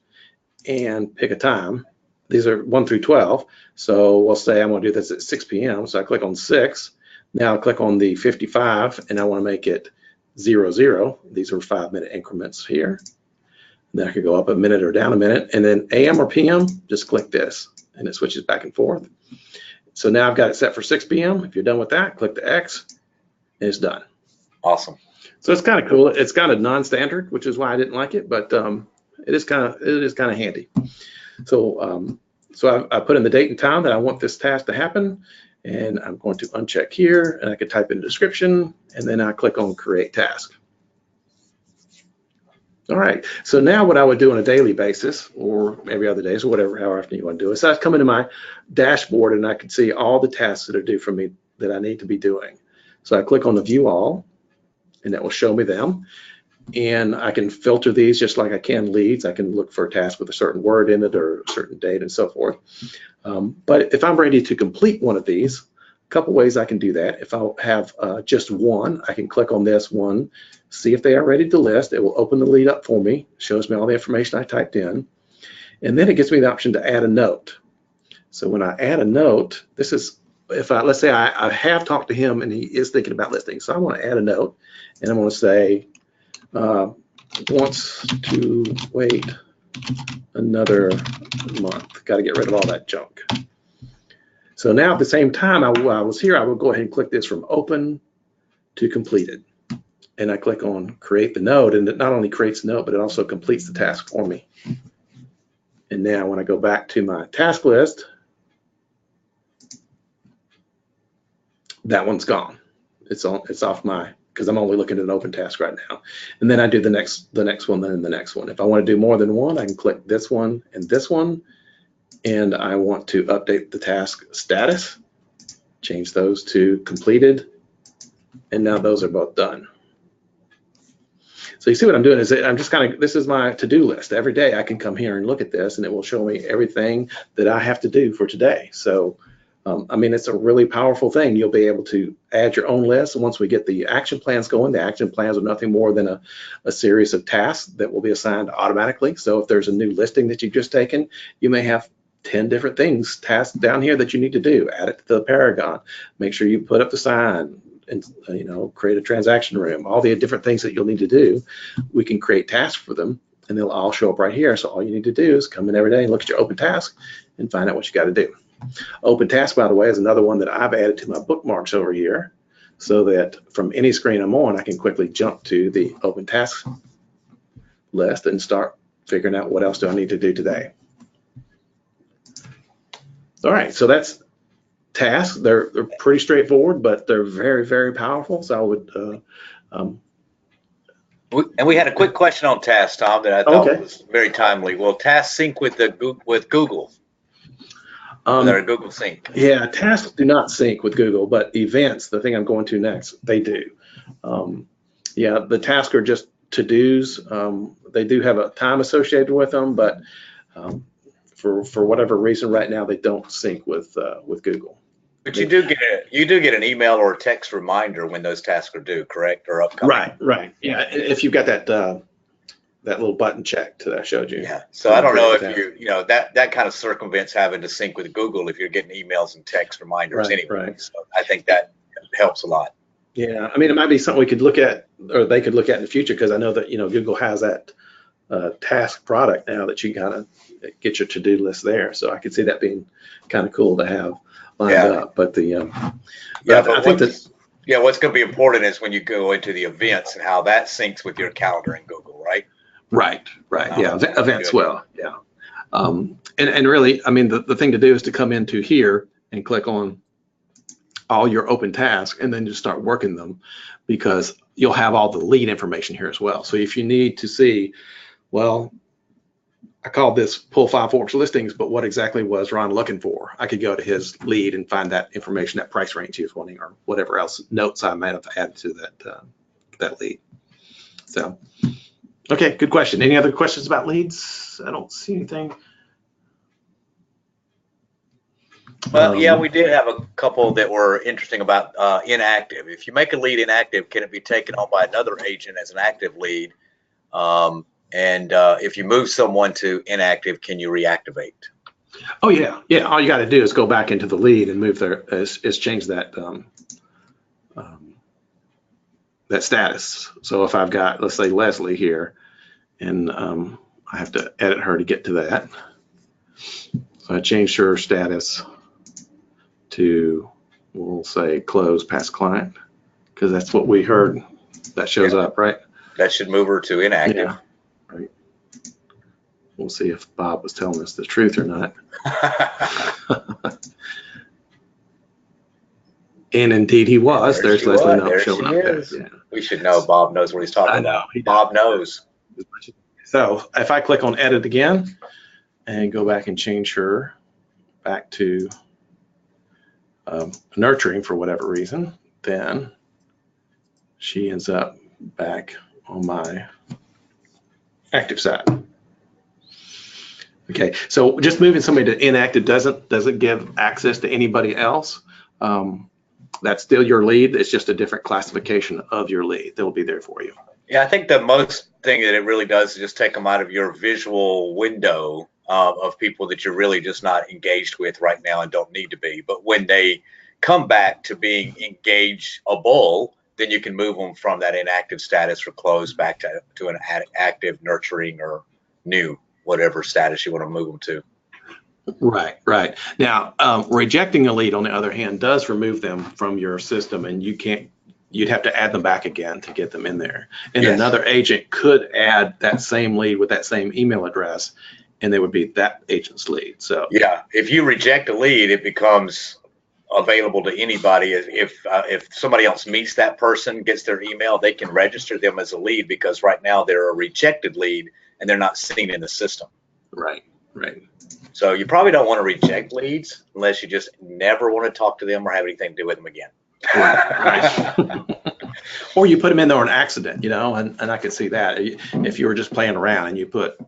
and pick a time. These are 1 through 12, so we'll say I want to do this at 6 p.m., so I click on 6. Now I click on the 55, and I want to make it 00. These are 5-minute increments here. Then I could go up a minute or down a minute, and then AM or PM, just click this, and it switches back and forth. So now I've got it set for 6 p.m. If you're done with that, click the X, and it's done. Awesome. So it's kind of cool. It's kind of non-standard, which is why I didn't like it, but it is kind of handy. So I put in the date and time that I want this task to happen, and I'm going to uncheck here, and I could type in a description, and then I click on Create Task. All right, so now what I would do on a daily basis, or every other days, or whatever, however often you want to do it, so I come into my dashboard, and I can see all the tasks that are due for me that I need to be doing. So I click on the View All, and that will show me them. And I can filter these just like I can leads. I can look for a task with a certain word in it or a certain date and so forth. But if I'm ready to complete one of these, a couple ways I can do that. If I have just one, I can click on this one, see if they are ready to list. It will open the lead up for me, shows me all the information I typed in, and then it gives me the option to add a note. So when I add a note, this is, if let's say I have talked to him and he is thinking about listing. So I want to add a note, and I'm going to say, wants to wait another month. Got to get rid of all that junk. So now at the same time I was here, I will go ahead and click this from open to completed. And I click on create the node, and it not only creates the node, but it also completes the task for me. And now when I go back to my task list, that one's gone. It's off my, because I'm only looking at an open task right now. And then I do the next one, then the next one. If I want to do more than one, I can click this one, and I want to update the task status, change those to completed, and now those are both done. So you see what I'm doing is I'm just kind of, this is my to-do list. Every day I can come here and look at this, and it will show me everything that I have to do for today. So I mean, it's a really powerful thing. You'll be able to add your own list. And once we get the action plans going, the action plans are nothing more than a series of tasks that will be assigned automatically. So if there's a new listing that you've just taken, you may have 10 different things, tasks down here that you need to do. Add it to the Paragon. Make sure you put up the sign, and create a transaction room. All the different things that you'll need to do, we can create tasks for them, and they'll all show up right here. So all you need to do is come in every day and look at your open task and find out what you got to do. Open task, by the way, is another one that I've added to my bookmarks over here, so that from any screen I'm on, I can quickly jump to the open task list and start figuring out what else do I need to do today. All right, so that's tasks. They're pretty straightforward, but they're very, very powerful. So I would. And we had a quick question on tasks, Tom, that I thought was very timely. Will tasks sync with Google? Their Google Sync. Yeah, tasks do not sync with Google, but events, the thing I'm going to next, they do. Yeah, the tasks are just to-dos. They do have a time associated with them, but for whatever reason right now, they don't sync with Google. But you do get an email or a text reminder when those tasks are due, correct, or upcoming? Right. Yeah, if you've got that that little button checked that I showed you. Yeah. So I don't know if that kind of circumvents having to sync with Google if you're getting emails and text reminders anyway. Right. So I think that helps a lot. Yeah. I mean, it might be something we could look at, or they could look at in the future, because I know that Google has that task product now that you kind of get your to-do list there. So I could see that being kind of cool to have lined up. But I think that. Yeah, what's going to be important is when you go into the events and how that syncs with your calendar in Google, right? Right. Yeah, events. Well, yeah. And really, I mean, the thing to do is to come into here and click on all your open tasks, and then just start working them, because you'll have all the lead information here as well. So if you need to see, well, I called this pull Five Forks listings, but what exactly was Ron looking for? I could go to his lead and find that information, that price range he was wanting, or whatever else notes I might have added to that lead. So, okay, good question. Any other questions about leads? I don't see anything. Well, yeah, we did have a couple that were interesting about inactive. If you make a lead inactive, can it be taken on by another agent as an active lead? And if you move someone to inactive, can you reactivate? Oh yeah. All you got to do is go back into the lead and move is change that that status. So if I've got, let's say, Leslie here, and I have to edit her to get to that. So I changed her status to, we'll say, close past client, because that's what we heard that shows up, right? That should move her to inactive. Yeah. Right. We'll see if Bob was telling us the truth or not. And indeed he was. There's Leslie now showing up there. Yeah. We should know Bob knows what he's talking about. Bob knows. So if I click on edit again and go back and change her back to nurturing for whatever reason, then she ends up back on my active side. Okay, so just moving somebody to inactive doesn't give access to anybody else. That's still your lead. It's just a different classification of your lead. They'll be there for you. Yeah, I think the most thing that it really does is just take them out of your visual window of people that you're really just not engaged with right now and don't need to be. But when they come back to being engageable, then you can move them from that inactive status or closed back to an active, nurturing, or new, whatever status you want to move them to. Right, right. Now, rejecting a lead, on the other hand, does remove them from your system, and you'd have to add them back again to get them in there. And Yes. Another agent could add that same lead with that same email address, and they would be that agent's lead. So yeah, if you reject a lead, it becomes available to anybody. If somebody else meets that person, gets their email, they can register them as a lead, because right now they're a rejected lead and they're not seen in the system. right, right. So you probably don't want to reject leads unless you just never want to talk to them or have anything to do with them again. Right. Or you put them in there on accident, and I could see that. If you were just playing around and you put,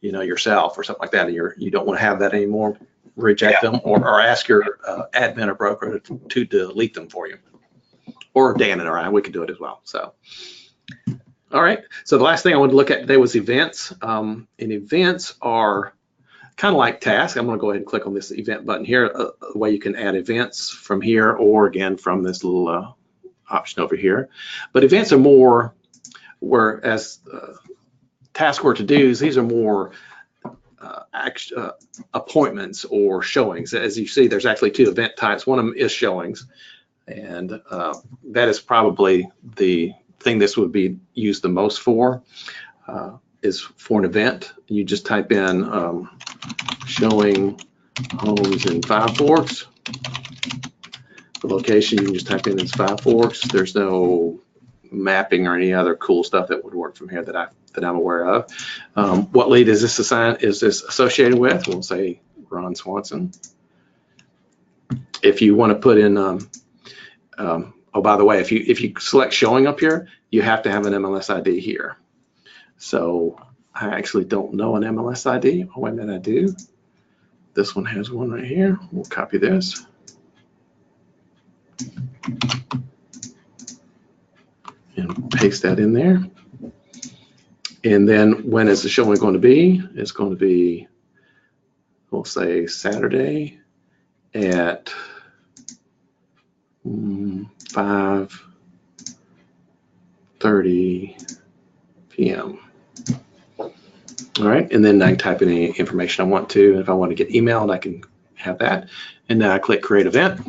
yourself or something like that, and you don't want to have that anymore, reject them, or ask your admin or broker to delete them for you. Or Dan and I, we could do it as well. So, all right. So the last thing I wanted to look at today was events. And events are kind of like tasks. I'm going to go ahead and click on this event button here. The way you can add events from here, or again from this little option over here. But events are more, whereas task or to-dos, these are more appointments or showings. As you see, there's actually two event types. One of them is showings, and that is probably the thing this would be used the most for, is for an event. You just type in showing homes in Five Forks. The location, you can just type in is Five Forks. There's no mapping or any other cool stuff that would work from here that I'm aware of. What lead is this associated with? We'll say Ron Swanson. If you want to put in, oh, by the way, if you select showing up here, you have to have an MLS ID here. So I actually don't know an MLS ID. Oh, wait a minute, I do. This one has one right here. We'll copy this. And paste that in there. And then when is the showing going to be? It's going to be, we'll say Saturday at 5:30 p.m. All right, and then I can type in any information I want to. If I want to get emailed, I can have that. And now I click create event.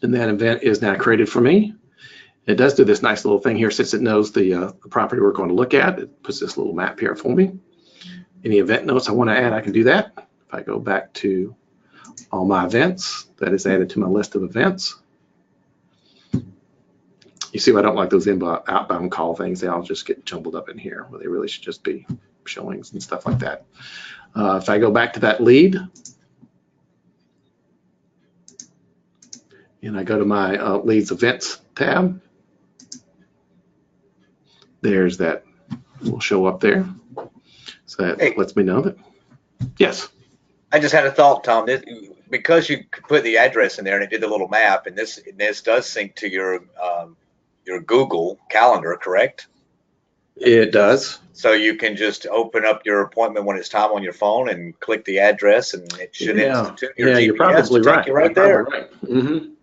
And that event is now created for me. It does do this nice little thing here, since it knows the property we're going to look at. It puts this little map here for me. Any event notes I want to add, I can do that. If I go back to all my events, that is added to my list of events. You see, I don't like those outbound call things. They all just get jumbled up in here, where they really should just be showings and stuff like that. If I go back to that lead, and I go to my leads events tab, there's that will show up there. So that lets me know that. Yes. I just had a thought, Tom. Because you put the address in there and it did the little map, and this does sync to your Google Calendar, correct? It does. So you can just open up your appointment when it's time on your phone and click the address, and it should institute your GPS. You're probably to right. take you right there. Right. Mm-hmm.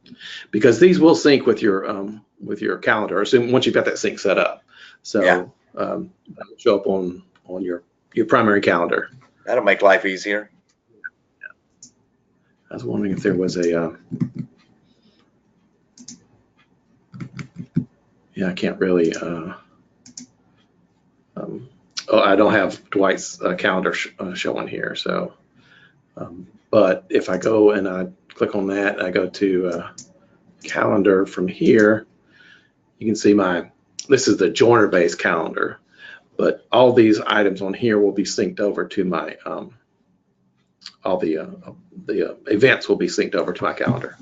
Because these will sync with your calendar, assuming once you've got that sync set up. So Yeah. That'll show up on your primary calendar. That'll make life easier. I was wondering if there was a. Yeah, I can't really. I don't have Dwight's calendar showing here. So, but if I go and I click on that, and I go to calendar from here, you can see this is the joynerBase calendar, but all these items on here will be synced over to my all the events will be synced over to my calendar.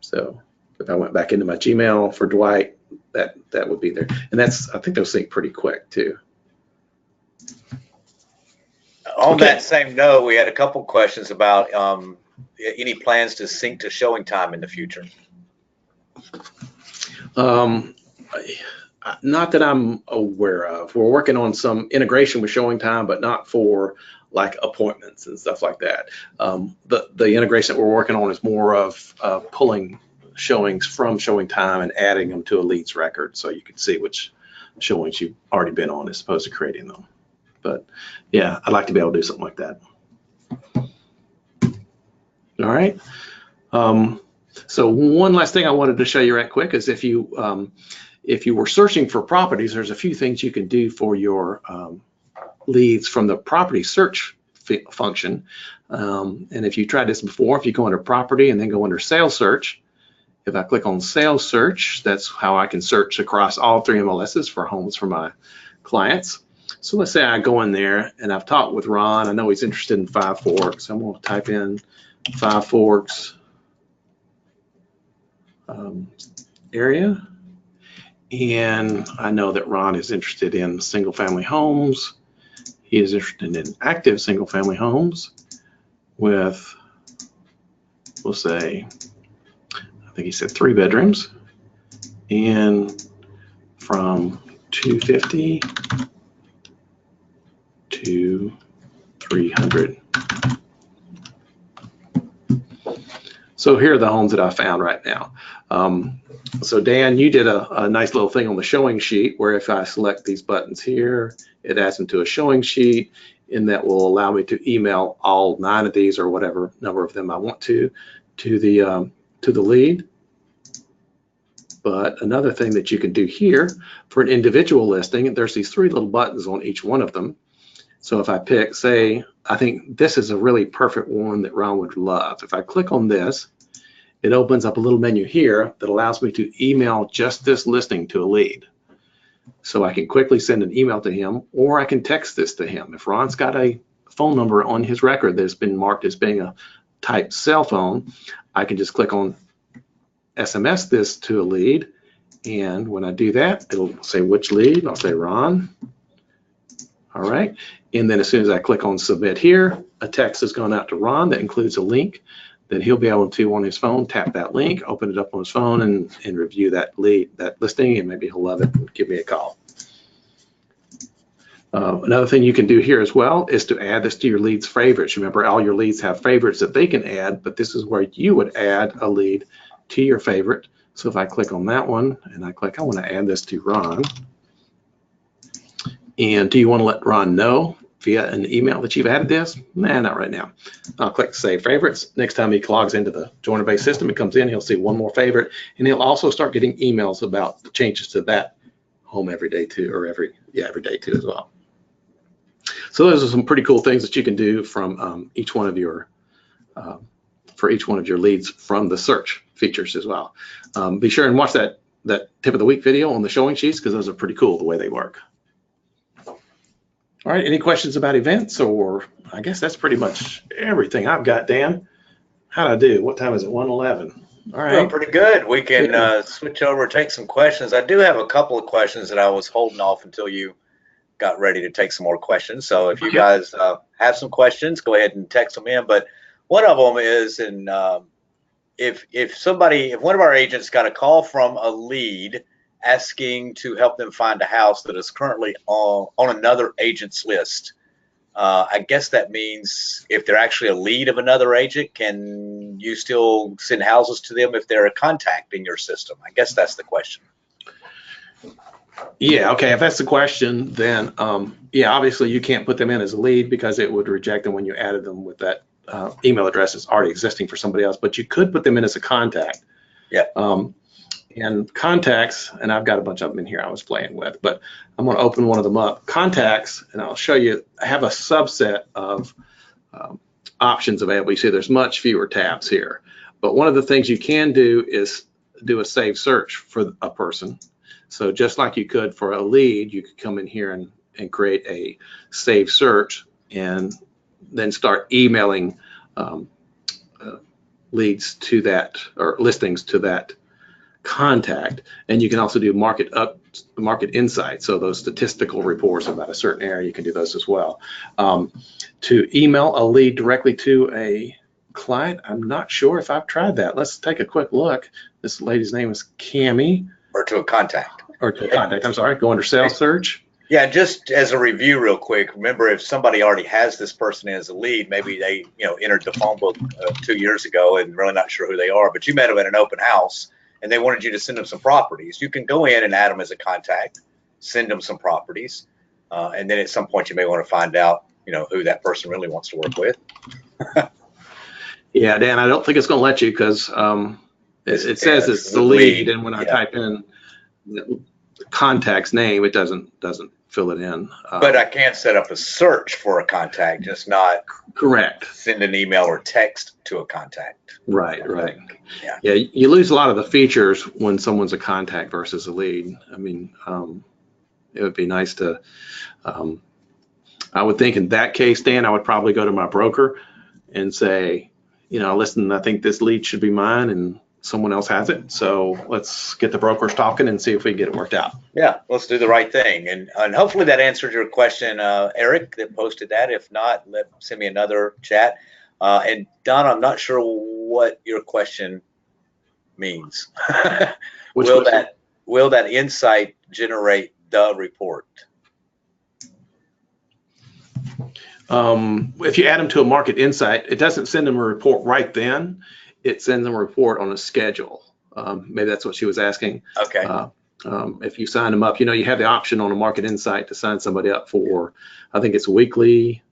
So if I went back into my Gmail for Dwight, that would be there. And I think they'll sync pretty quick too. On that same note, we had a couple questions about any plans to sync to showing time in the future. Not that I'm aware of. We're working on some integration with showing time, but not for like appointments and stuff like that. The integration that we're working on is more of pulling showings from showing time and adding them to a leads record, so you can see which showings you've already been on as opposed to creating them. But yeah, I'd like to be able to do something like that. All right. So one last thing I wanted to show you right quick is if you were searching for properties, there's a few things you can do for your leads from the property search function. And if you tried this before, if you go under property and then go under sales search, if I click on sales search, that's how I can search across all 3 MLSs for homes for my clients. So let's say I go in there and I've talked with Ron. I know he's interested in Five Forks. I'm going to type in Five Forks area. And I know that Ron is interested in single family homes. He is interested in active single family homes with, we'll say, I think he said 3 bedrooms, and from 250 to 300. So here are the homes that I found right now. So Dan, you did a nice little thing on the showing sheet where if I select these buttons here, it adds them to a showing sheet, and that will allow me to email all 9 of these or whatever number of them I want to the lead. But another thing that you can do here for an individual listing, there's these 3 little buttons on each one of them. So if I pick, say, I think this is a really perfect one that Ron would love. If I click on this, it opens up a little menu here that allows me to email just this listing to a lead. So I can quickly send an email to him, or I can text this to him. If Ron's got a phone number on his record that's been marked as being a type cell phone, I can just click on SMS this to a lead. And when I do that, it'll say which lead. I'll say Ron. All right. And then as soon as I click on submit here, a text has gone out to Ron that includes a link that he'll be able to, on his phone, tap that link, open it up on his phone, and review that listing, and maybe he'll love it and give me a call. Another thing you can do here as well is to add this to your leads favorites. Remember, all your leads have favorites that they can add, but this is where you would add a lead to your favorite. So if I click on that one and I click, I want to add this to Ron. And do you want to let Ron know via an email that you've added this? Nah, not right now. I'll click Save Favorites. Next time he logs into the joynerBase system, he comes in, he'll see one more favorite, and he'll also start getting emails about the changes to that home every day too, or every day too as well. So those are some pretty cool things that you can do from each one of your for each one of your leads from the search features as well. Be sure and watch that tip of the week video on the showing sheets, because those are pretty cool the way they work. All right, any questions about events? Or I guess that's pretty much everything I've got, Dan. How'd I do? What time is it? 1:11. All right. Well, pretty good. We can switch over, take some questions. I do have a couple of questions that I was holding off until you got ready to take some more questions. So if you guys have some questions, go ahead and text them in. But one of them is, if one of our agents got a call from a lead asking to help them find a house that is currently on another agent's list, I guess that means if they're actually a lead of another agent, can you still send houses to them if they're a contact in your system? I guess that's the question. Yeah, okay, if that's the question, then yeah, obviously you can't put them in as a lead because it would reject them when you added them with that email address that's already existing for somebody else, but you could put them in as a contact. Yeah. And contacts, and I've got a bunch of them in here I was playing with, but I'm going to open one of them up. Contacts, and I'll show you, I have a subset of options available. You see there's much fewer tabs here, but one of the things you can do is do a save search for a person. So just like you could for a lead, you could come in here and create a save search and then start emailing leads to that, or listings to that contact. And you can also do market insights, so those statistical reports about a certain area, you can do those as well. To email a lead directly to a client, I'm not sure if I've tried that. Let's take a quick look. This lady's name is Cammie. Or to a contact. Or to a contact, I'm sorry. Go under sales search. Yeah, just as a review real quick, remember if somebody already has this person as a lead, maybe they entered the phone book 2 years ago and really not sure who they are, but you met them at an open house and they wanted you to send them some properties, you can go in and add them as a contact, send them some properties, and then at some point you may want to find out, who that person really wants to work with. Yeah, Dan, I don't think it's going to let you because it says it's the lead, and when I type in the contact's name, it doesn't fill it in. But I can set up a search for a contact, just not correct. Send an email or text to a contact. Right. Yeah, you lose a lot of the features when someone's a contact versus a lead. I mean, it would be nice to. I would think in that case, Dan, I would probably go to my broker and say, listen, I think this lead should be mine, and someone else has it. So let's get the brokers talking and see if we can get it worked out. Yeah, let's do the right thing. And hopefully that answered your question, Eric, that posted that. If not, send me another chat. And Don, I'm not sure what your question means. Will that insight generate the report? If you add them to a market insight, it doesn't send them a report right then. It sends them a report on a schedule. Maybe that's what she was asking. Okay. If you sign them up, you have the option on a market insight to sign somebody up for, I think it's weekly.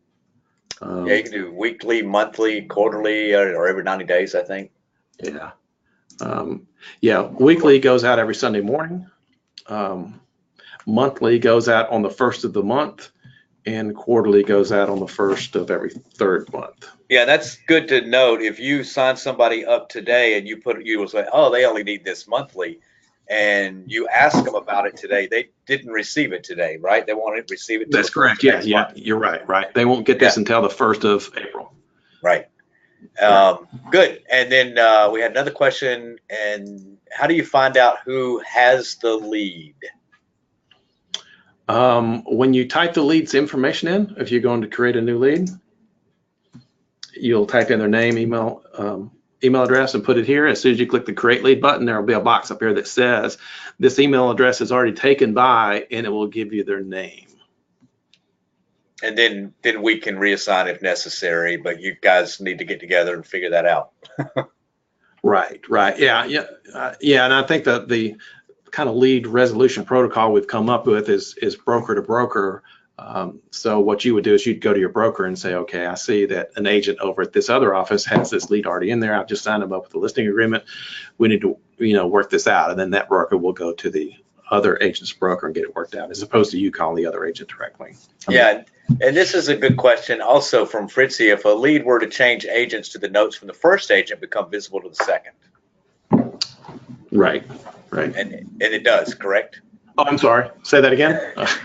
Yeah, you can do weekly, monthly, quarterly, or every 90 days, I think. Yeah. Weekly goes out every Sunday morning. Monthly goes out on the first of the month, and quarterly goes out on the first of every third month. Yeah, that's good to note. If you sign somebody up today and you will say, oh, they only need this monthly, and you ask them about it today, they didn't receive it today, right? They won't receive it. That's correct. Yeah, you're right. They won't get this until the 1st of April. Right. Good. And then we had another question. And how do you find out who has the lead? When you type the lead's information in, if you're going to create a new lead, you'll type in their name, email address, and put it here. As soon as you click the create lead button, there will be a box up here that says this email address is already taken by, and it will give you their name. And then we can reassign if necessary, but you guys need to get together and figure that out. Right. Yeah. And I think that the kind of lead resolution protocol we've come up with is broker to broker. So what you would do is you'd go to your broker and say, okay, I see that an agent over at this other office has this lead already in there. I've just signed them up with a listing agreement. We need to, work this out. And then that broker will go to the other agent's broker and get it worked out, as opposed to you calling the other agent directly. Yeah. And this is a good question also from Fritzy. If a lead were to change agents, to the notes from the first agent become visible to the second? Right. And it does, correct? Oh, I'm sorry. Say that again.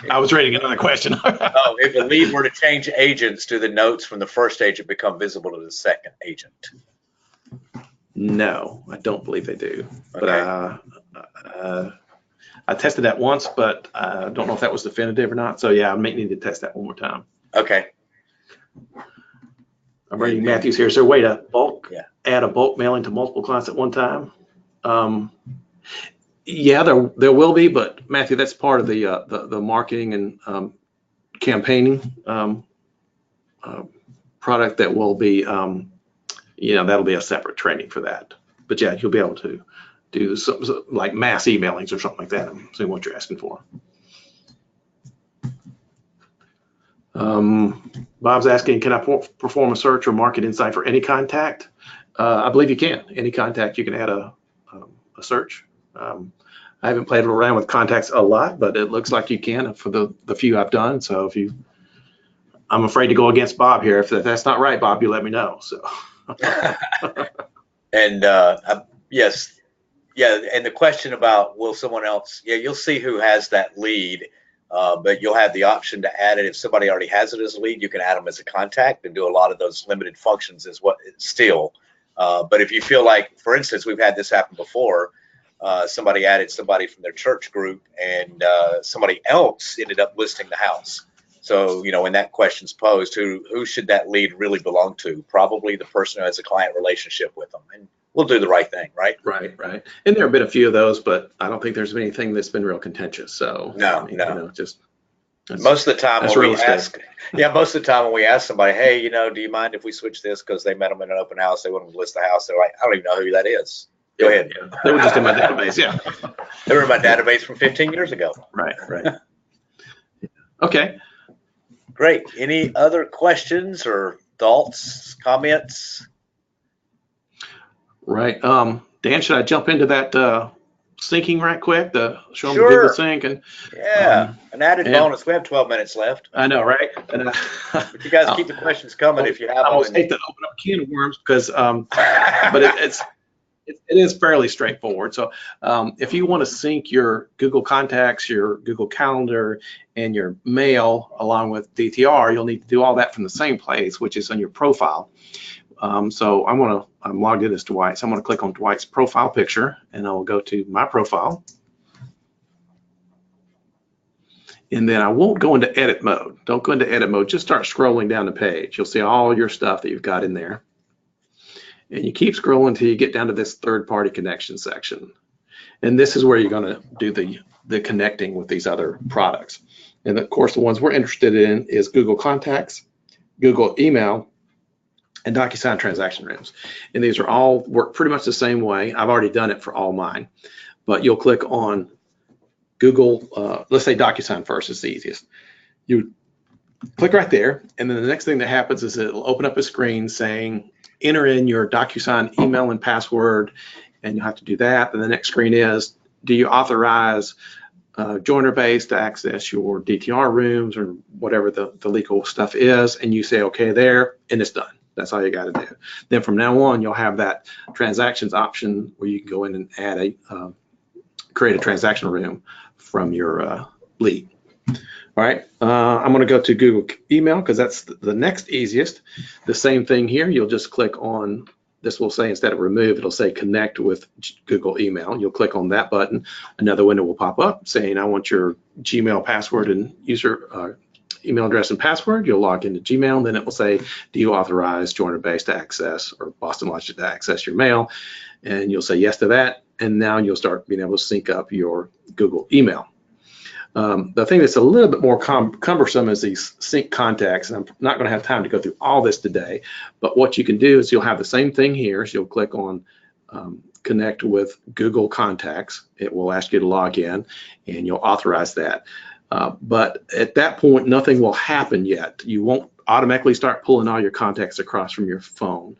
I was reading another question. If a lead were to change agents, do the notes from the first agent become visible to the second agent? No, I don't believe they do. Okay. But I tested that once, but I don't know if that was definitive or not. So yeah, I may need to test that one more time. Okay. I'm reading Matthew's here. Is there a way to add a bulk mailing to multiple clients at one time? Yeah, there will be, but Matthew, that's part of the marketing and campaigning product that will be, that'll be a separate training for that. But yeah, you'll be able to do something like mass emailings or something like that. I'm seeing what you're asking for. Bob's asking, can I perform a search or market insight for any contact? I believe you can. Any contact, you can add a search. I haven't played around with contacts a lot, but it looks like you can for the few I've done. So I'm afraid to go against Bob here. If that's not right, Bob, you let me know. So. And yes. Yeah, and the question about will someone else, you'll see who has that lead, but you'll have the option to add it. If somebody already has it as a lead, you can add them as a contact and do a lot of those limited functions as what still. But if you feel like, for instance, we've had this happen before, somebody added somebody from their church group and somebody else ended up listing the house. So, when that question's posed, who should that lead really belong to? Probably the person who has a client relationship with them. And we'll do the right thing, right? Right. And there have been a few of those, but I don't think there's anything that's been real contentious. So no. Most of the time when we ask somebody, hey, do you mind if we switch this because they met them in an open house, they want to list the house, they're like, I don't even know who that is. Go ahead. Yeah. They were just in my database. Yeah. They were in my database from 15 years ago. Right. Okay. Great. Any other questions or thoughts, comments? Right. Dan, should I jump into that syncing right quick? Show them the Sure. Google Sync and Yeah, an added bonus. We have 12 minutes left. I know, right? And, but you guys keep the questions coming if you have them. I almost hate to open up a can of worms because, but it is fairly straightforward. So if you want to sync your Google Contacts, your Google Calendar, and your mail along with DTR, you'll need to do all that from the same place, which is on your profile. So I'm logged in as Dwight. So I'm going to click on Dwight's profile picture, and I will go to my profile. And then I won't go into edit mode. Don't go into edit mode. Just start scrolling down the page. You'll see all your stuff that you've got in there. And you keep scrolling until you get down to this third-party connection section. And this is where you're going to do the connecting with these other products. And of course, the ones we're interested in is Google Contacts, Google Email, and DocuSign transaction rooms. And these are all work pretty much the same way. I've already done it for all mine. But you'll click on Google, let's say DocuSign first, is the easiest. You click right there, and then the next thing that happens is it'll open up a screen saying, enter in your DocuSign email and password, and you'll have to do that. And the next screen is, do you authorize joynerBase to access your DTR rooms or whatever the legal stuff is, and you say okay there, and it's done. That's all you got to do. Then from now on, you'll have that transactions option where you can go in and add create a transaction room from your lead. All right, I'm going to go to Google Email because that's the next easiest. The same thing here. You'll just click on, this will say instead of remove, it'll say connect with Google Email. You'll click on that button. Another window will pop up saying I want your Gmail password and user email address and password. You'll log into Gmail, and then it will say, do you authorize joynerBase to access or Boston Logic to access your mail? And you'll say yes to that, and now you'll start being able to sync up your Google Email. The thing that's a little bit more cumbersome is these sync contacts, and I'm not going to have time to go through all this today, but what you can do is you'll have the same thing here. So you'll click on connect with Google Contacts. It will ask you to log in, and you'll authorize that. But at that point, nothing will happen yet. You won't automatically start pulling all your contacts across from your phone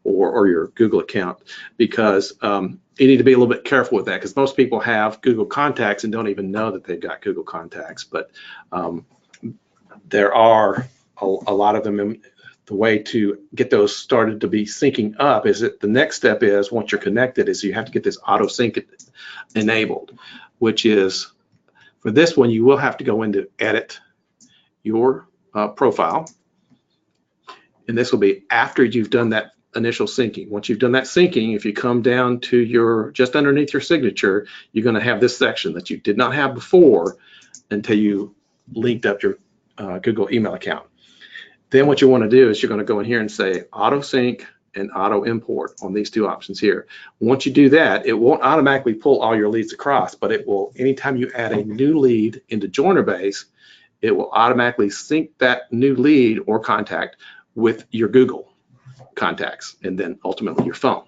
or your Google account, because you need to be a little bit careful with that, because most people have Google Contacts and don't even know that they've got Google Contacts. But there are a lot of them. The way to get those started to be syncing up is that the next step is, once you're connected, is you have to get this auto sync enabled, which is, for this one, you will have to go into edit your profile. And this will be after you've done that initial syncing. Once you've done that syncing, if you come down to your, just underneath your signature, you're going to have this section that you did not have before until you linked up your Google email account. Then what you want to do is you're going to go in here and say auto sync and auto import on these two options here. Once you do that, it won't automatically pull all your leads across, but it will, anytime you add a new lead into joynerBase, it will automatically sync that new lead or contact with your Google Contacts and then ultimately your phone.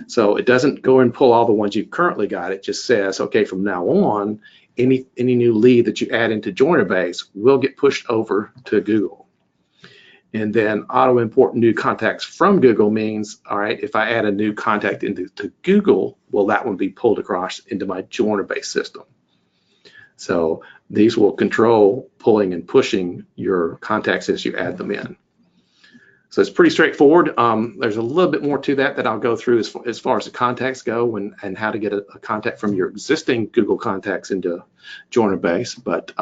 So it doesn't go and pull all the ones you've currently got. It just says, okay, from now on, any new lead that you add into joynerBase will get pushed over to Google. And then auto import new contacts from Google means, all right, if I add a new contact into Google, will that one be pulled across into my joynerBase system? So these will control pulling and pushing your contacts as you add them in. So it's pretty straightforward. There's a little bit more to that I'll go through as far as the contacts go and how to get a contact from your existing Google Contacts into joynerBase. But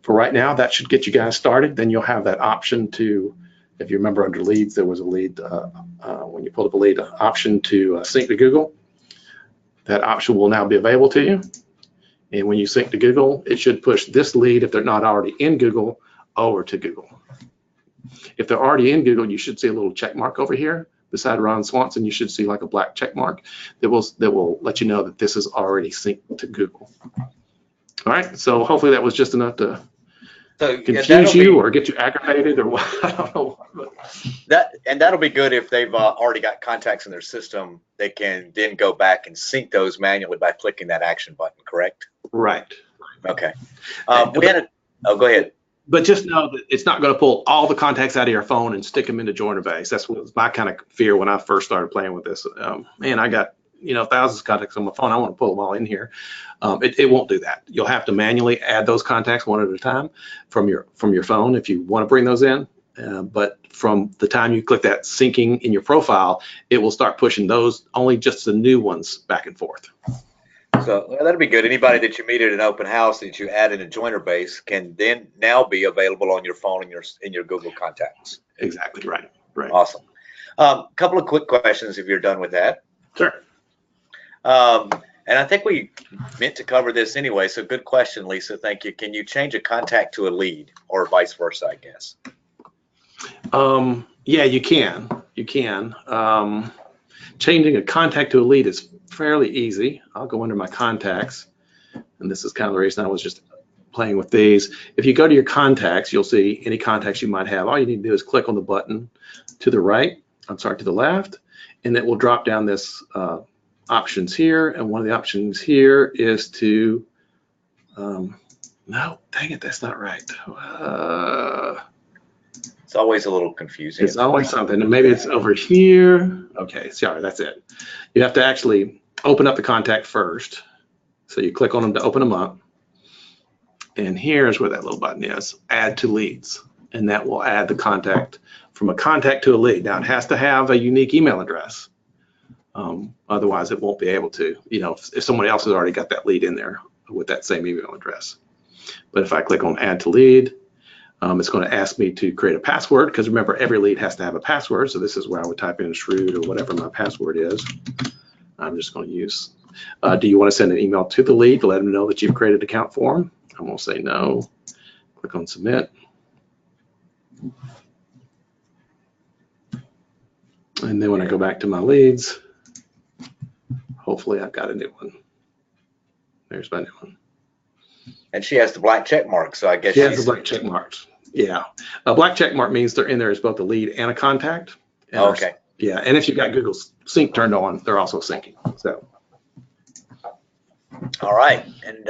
for right now, that should get you guys started. Then you'll have that option to, if you remember under leads, there was a lead, when you pulled up a lead, option to sync to Google. That option will now be available to you. And when you sync to Google, it should push this lead, if they're not already in Google, over to Google. If they're already in Google, you should see a little check mark over here beside Ron Swanson. You should see like a black check mark that will let you know that this is already synced to Google. All right, so hopefully that was just enough to So confuse you or get you aggravated or what. I don't know. that'll be good if they've already got contacts in their system. They can then go back and sync those manually by clicking that action button. Correct? Right. Okay. Go ahead. But just know that it's not going to pull all the contacts out of your phone and stick them into joynerBase. That's what was my kind of fear when I first started playing with this. Man, I got thousands of contacts on my phone. I want to pull them all in here. It won't do that. You'll have to manually add those contacts one at a time from your phone if you want to bring those in. But from the time you click that syncing in your profile, it will start pushing those, only just the new ones, back and forth. So that'll be good. Anybody that you meet at an open house that you add in a joynerBase can then now be available on your phone and in your Google contacts. Exactly right. Right. Awesome. Couple of quick questions if you're done with that. Sure. And I think we meant to cover this anyway. So good question, Lisa. Thank you. Can you change a contact to a lead or vice versa, I guess? Yeah, you can. You can. Changing a contact to a lead is fairly easy. I'll go under my contacts, and this is kind of the reason I was just playing with these. If you go to your contacts, you'll see any contacts you might have. All you need to do is click on the button to the left, and it will drop down this options here. And one of the options here is to, no, dang it, that's not right. It's always a little confusing. It's always something, and maybe it's over here. Okay, sorry, that's it. You have to actually open up the contact first. So you click on them to open them up. And here's where that little button is, add to leads. And that will add the contact from a contact to a lead. Now it has to have a unique email address. Otherwise it won't be able to, if someone else has already got that lead in there with that same email address. But if I click on add to lead, it's going to ask me to create a password, because remember, every lead has to have a password. So this is where I would type in Shrewd or whatever my password is. I'm just going to use, do you want to send an email to the lead to let them know that you've created an account for them? I'm going to say no. Click on submit. And then when I go back to my leads, hopefully I've got a new one. There's my new one. And she has the black check mark, so I guess she has the black check marks. Yeah, a black check mark means they're in there as both a lead and a contact. And okay. Yeah, and if you've got Google Sync turned on, they're also syncing. So. All right, and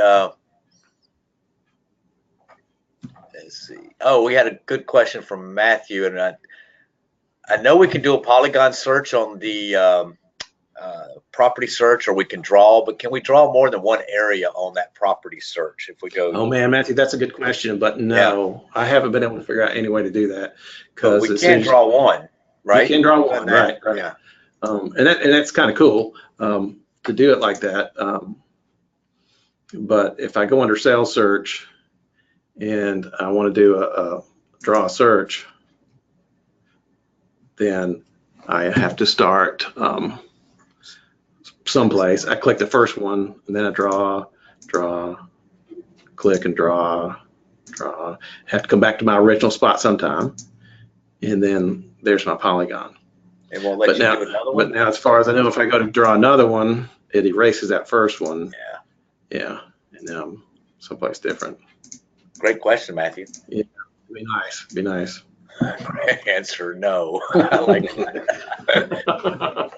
let's see. Oh, we had a good question from Matthew, and I know we can do a polygon search on the property search, or we can draw, but can we draw more than one area on that property search if we go? Oh man, Matthew, that's a good question, but no, yeah. I haven't been able to figure out any way to do that, because we can draw one, right? You can draw one, right? Yeah. And that's kind of cool to do it like that. But if I go under sales search and I want to do a draw a search, then I have to start someplace. I click the first one, and then I draw, click and draw. Have to come back to my original spot sometime, and then there's my polygon. It won't let you do another one? But now, as far as I know, if I go to draw another one, it erases that first one. Yeah. And now I'm someplace different. Great question, Matthew. Yeah, it'd be nice. Answer no. I like that.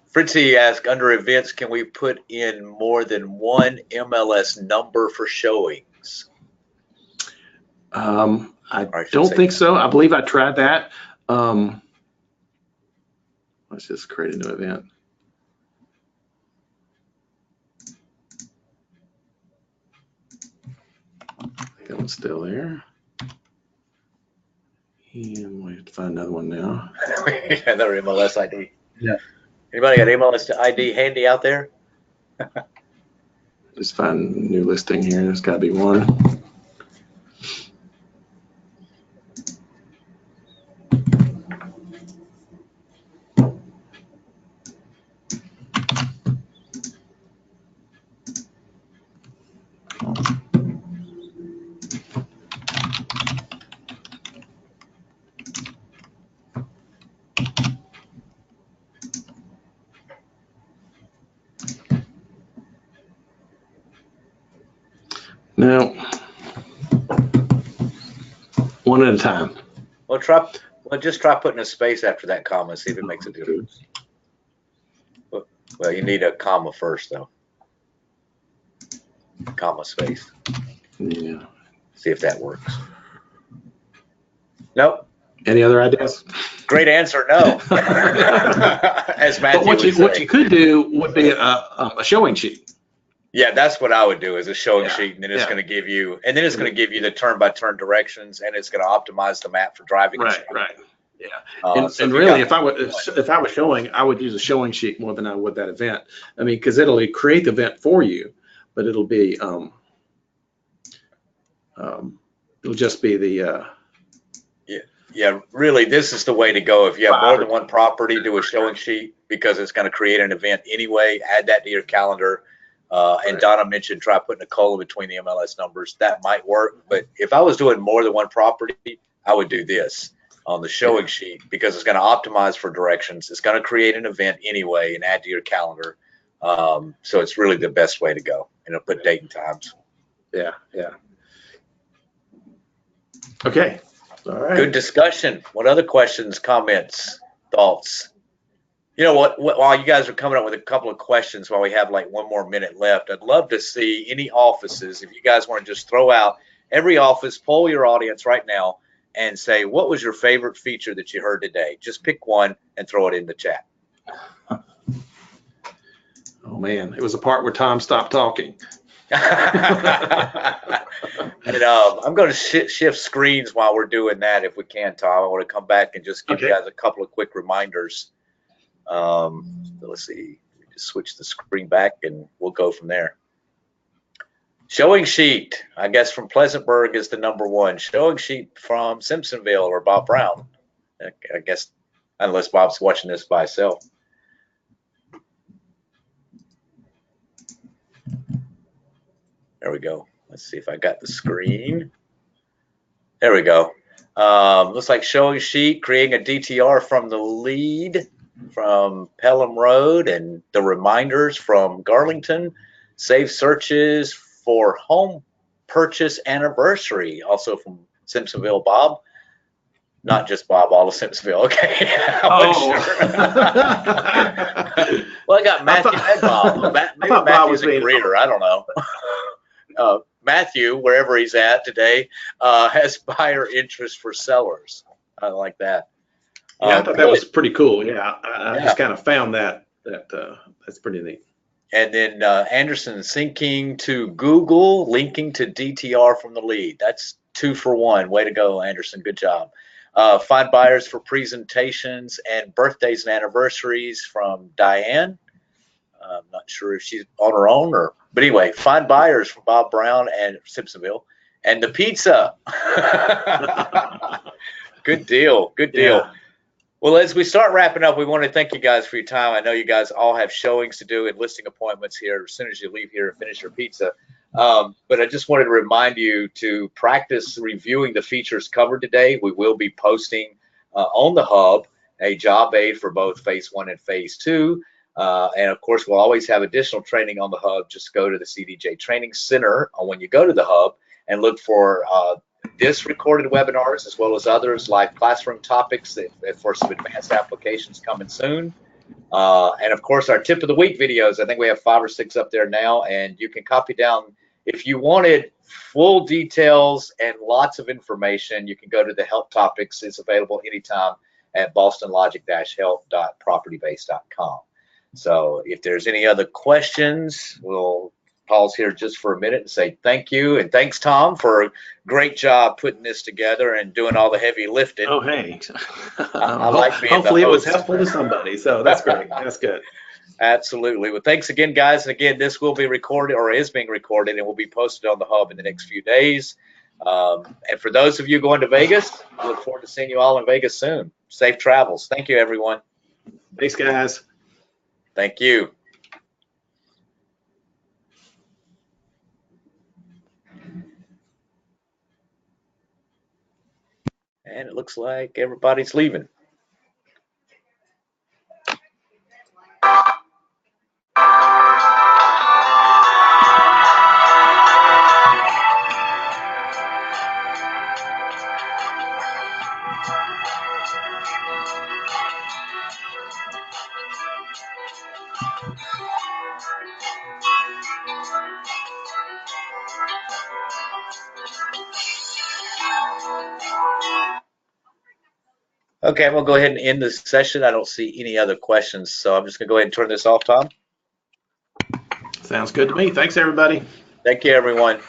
Fritzy asked, under events, can we put in more than one MLS number for showings? I don't think so. I believe I tried that. Let's just create a new event. That one's still there. And we have to find another one now. Another MLS ID. Yeah. Anybody got MLS ID handy out there? Just find a new listing here. There's got to be one. No, One at a time. Well, just try putting a space after that comma, see if it makes a difference. Well, you need a comma first, though. Comma space. Yeah. See if that works. Nope. Any other ideas? Great answer, no. As Matthew But would say. what you could do would be a showing sheet. Yeah, that's what I would do, is a showing Yeah, sheet, and then it's yeah. going to give you, the turn-by-turn directions, and it's going to optimize the map for driving. Right. Yeah. So and if you really, got- if I was showing, I would use a showing sheet more than I would that event. I mean, because it'll create the event for you, but it'll be it'll just be the Yeah, really, this is the way to go. If you have more than one property, do a showing sheet, because it's going to create an event anyway. Add that to your calendar. And Donna mentioned try putting a colon between the MLS numbers. That might work. But if I was doing more than one property, I would do this on the showing sheet, because it's going to optimize for directions. It's going to create an event anyway and add to your calendar. So it's really the best way to go. And it'll put date and times. Yeah. Okay. All right. Good discussion. What other questions, comments, thoughts? You know what? While you guys are coming up with a couple of questions, while we have like one more minute left, I'd love to see any offices. If you guys want to just throw out every office, poll your audience right now and say, what was your favorite feature that you heard today? Just pick one and throw it in the chat. Oh man, it was the part where Tom stopped talking. And I'm going to shift screens while we're doing that, if we can, Tom. I want to come back and just give you guys a couple of quick reminders. Let's see, just switch the screen back and we'll go from there. Showing sheet, I guess from Pleasantburg is the number one. Showing sheet from Simpsonville or Bob Brown. I guess, unless Bob's watching this by himself. There we go. Let's see if I got the screen. There we go. Looks like showing sheet, creating a DTR from the lead from Pelham Road, and the reminders from Garlington. Save searches for home purchase anniversary, also from Simpsonville Bob. Not just Bob, all of Simpsonville. Okay. Well, I got Matthew and Bob. Maybe Matthew's a career. I don't know. Matthew, wherever he's at today, has buyer interest for sellers. I like that. Yeah, I thought that was pretty cool. Yeah, I just kind of found that's pretty neat. And then Anderson syncing to Google, linking to DTR from the lead. That's 2 for 1. Way to go, Anderson. Good job. Find buyers for presentations and birthdays and anniversaries from Diane. I'm not sure if she's on her own but anyway, find buyers from Bob Brown and Simpsonville. And the pizza. Good deal. Good deal. Yeah. Well, as we start wrapping up, we want to thank you guys for your time. I know you guys all have showings to do and listing appointments here as soon as you leave here and finish your pizza. But I just wanted to remind you to practice reviewing the features covered today. We will be posting on the hub a job aid for both phase 1 and phase 2. And of course, we'll always have additional training on the hub. Just go to the CDJ Training Center when you go to the hub and look for this recorded webinars, as well as others like classroom topics for some advanced applications coming soon. And of course, our tip of the week videos. I think we have 5 or 6 up there now, and you can copy down. If you wanted full details and lots of information, you can go to the help topics. It's available anytime at bostonlogic-help.propertybase.com. So if there's any other questions, we'll pause here just for a minute and say thank you. And thanks, Tom, for a great job putting this together and doing all the heavy lifting. Oh, hey. I like being Hopefully the it was host. helpful to somebody. So that's great. That's good. Absolutely. Well, thanks again, guys. And again, this will be recorded, or is being recorded, and will be posted on the hub in the next few days. And for those of you going to Vegas, I look forward to seeing you all in Vegas soon. Safe travels. Thank you, everyone. Thanks, guys. Thank you. And it looks like everybody's leaving. Okay, we'll go ahead and end this session. I don't see any other questions, so I'm just going to go ahead and turn this off, Tom. Sounds good to me. Thanks, everybody. Thank you, everyone.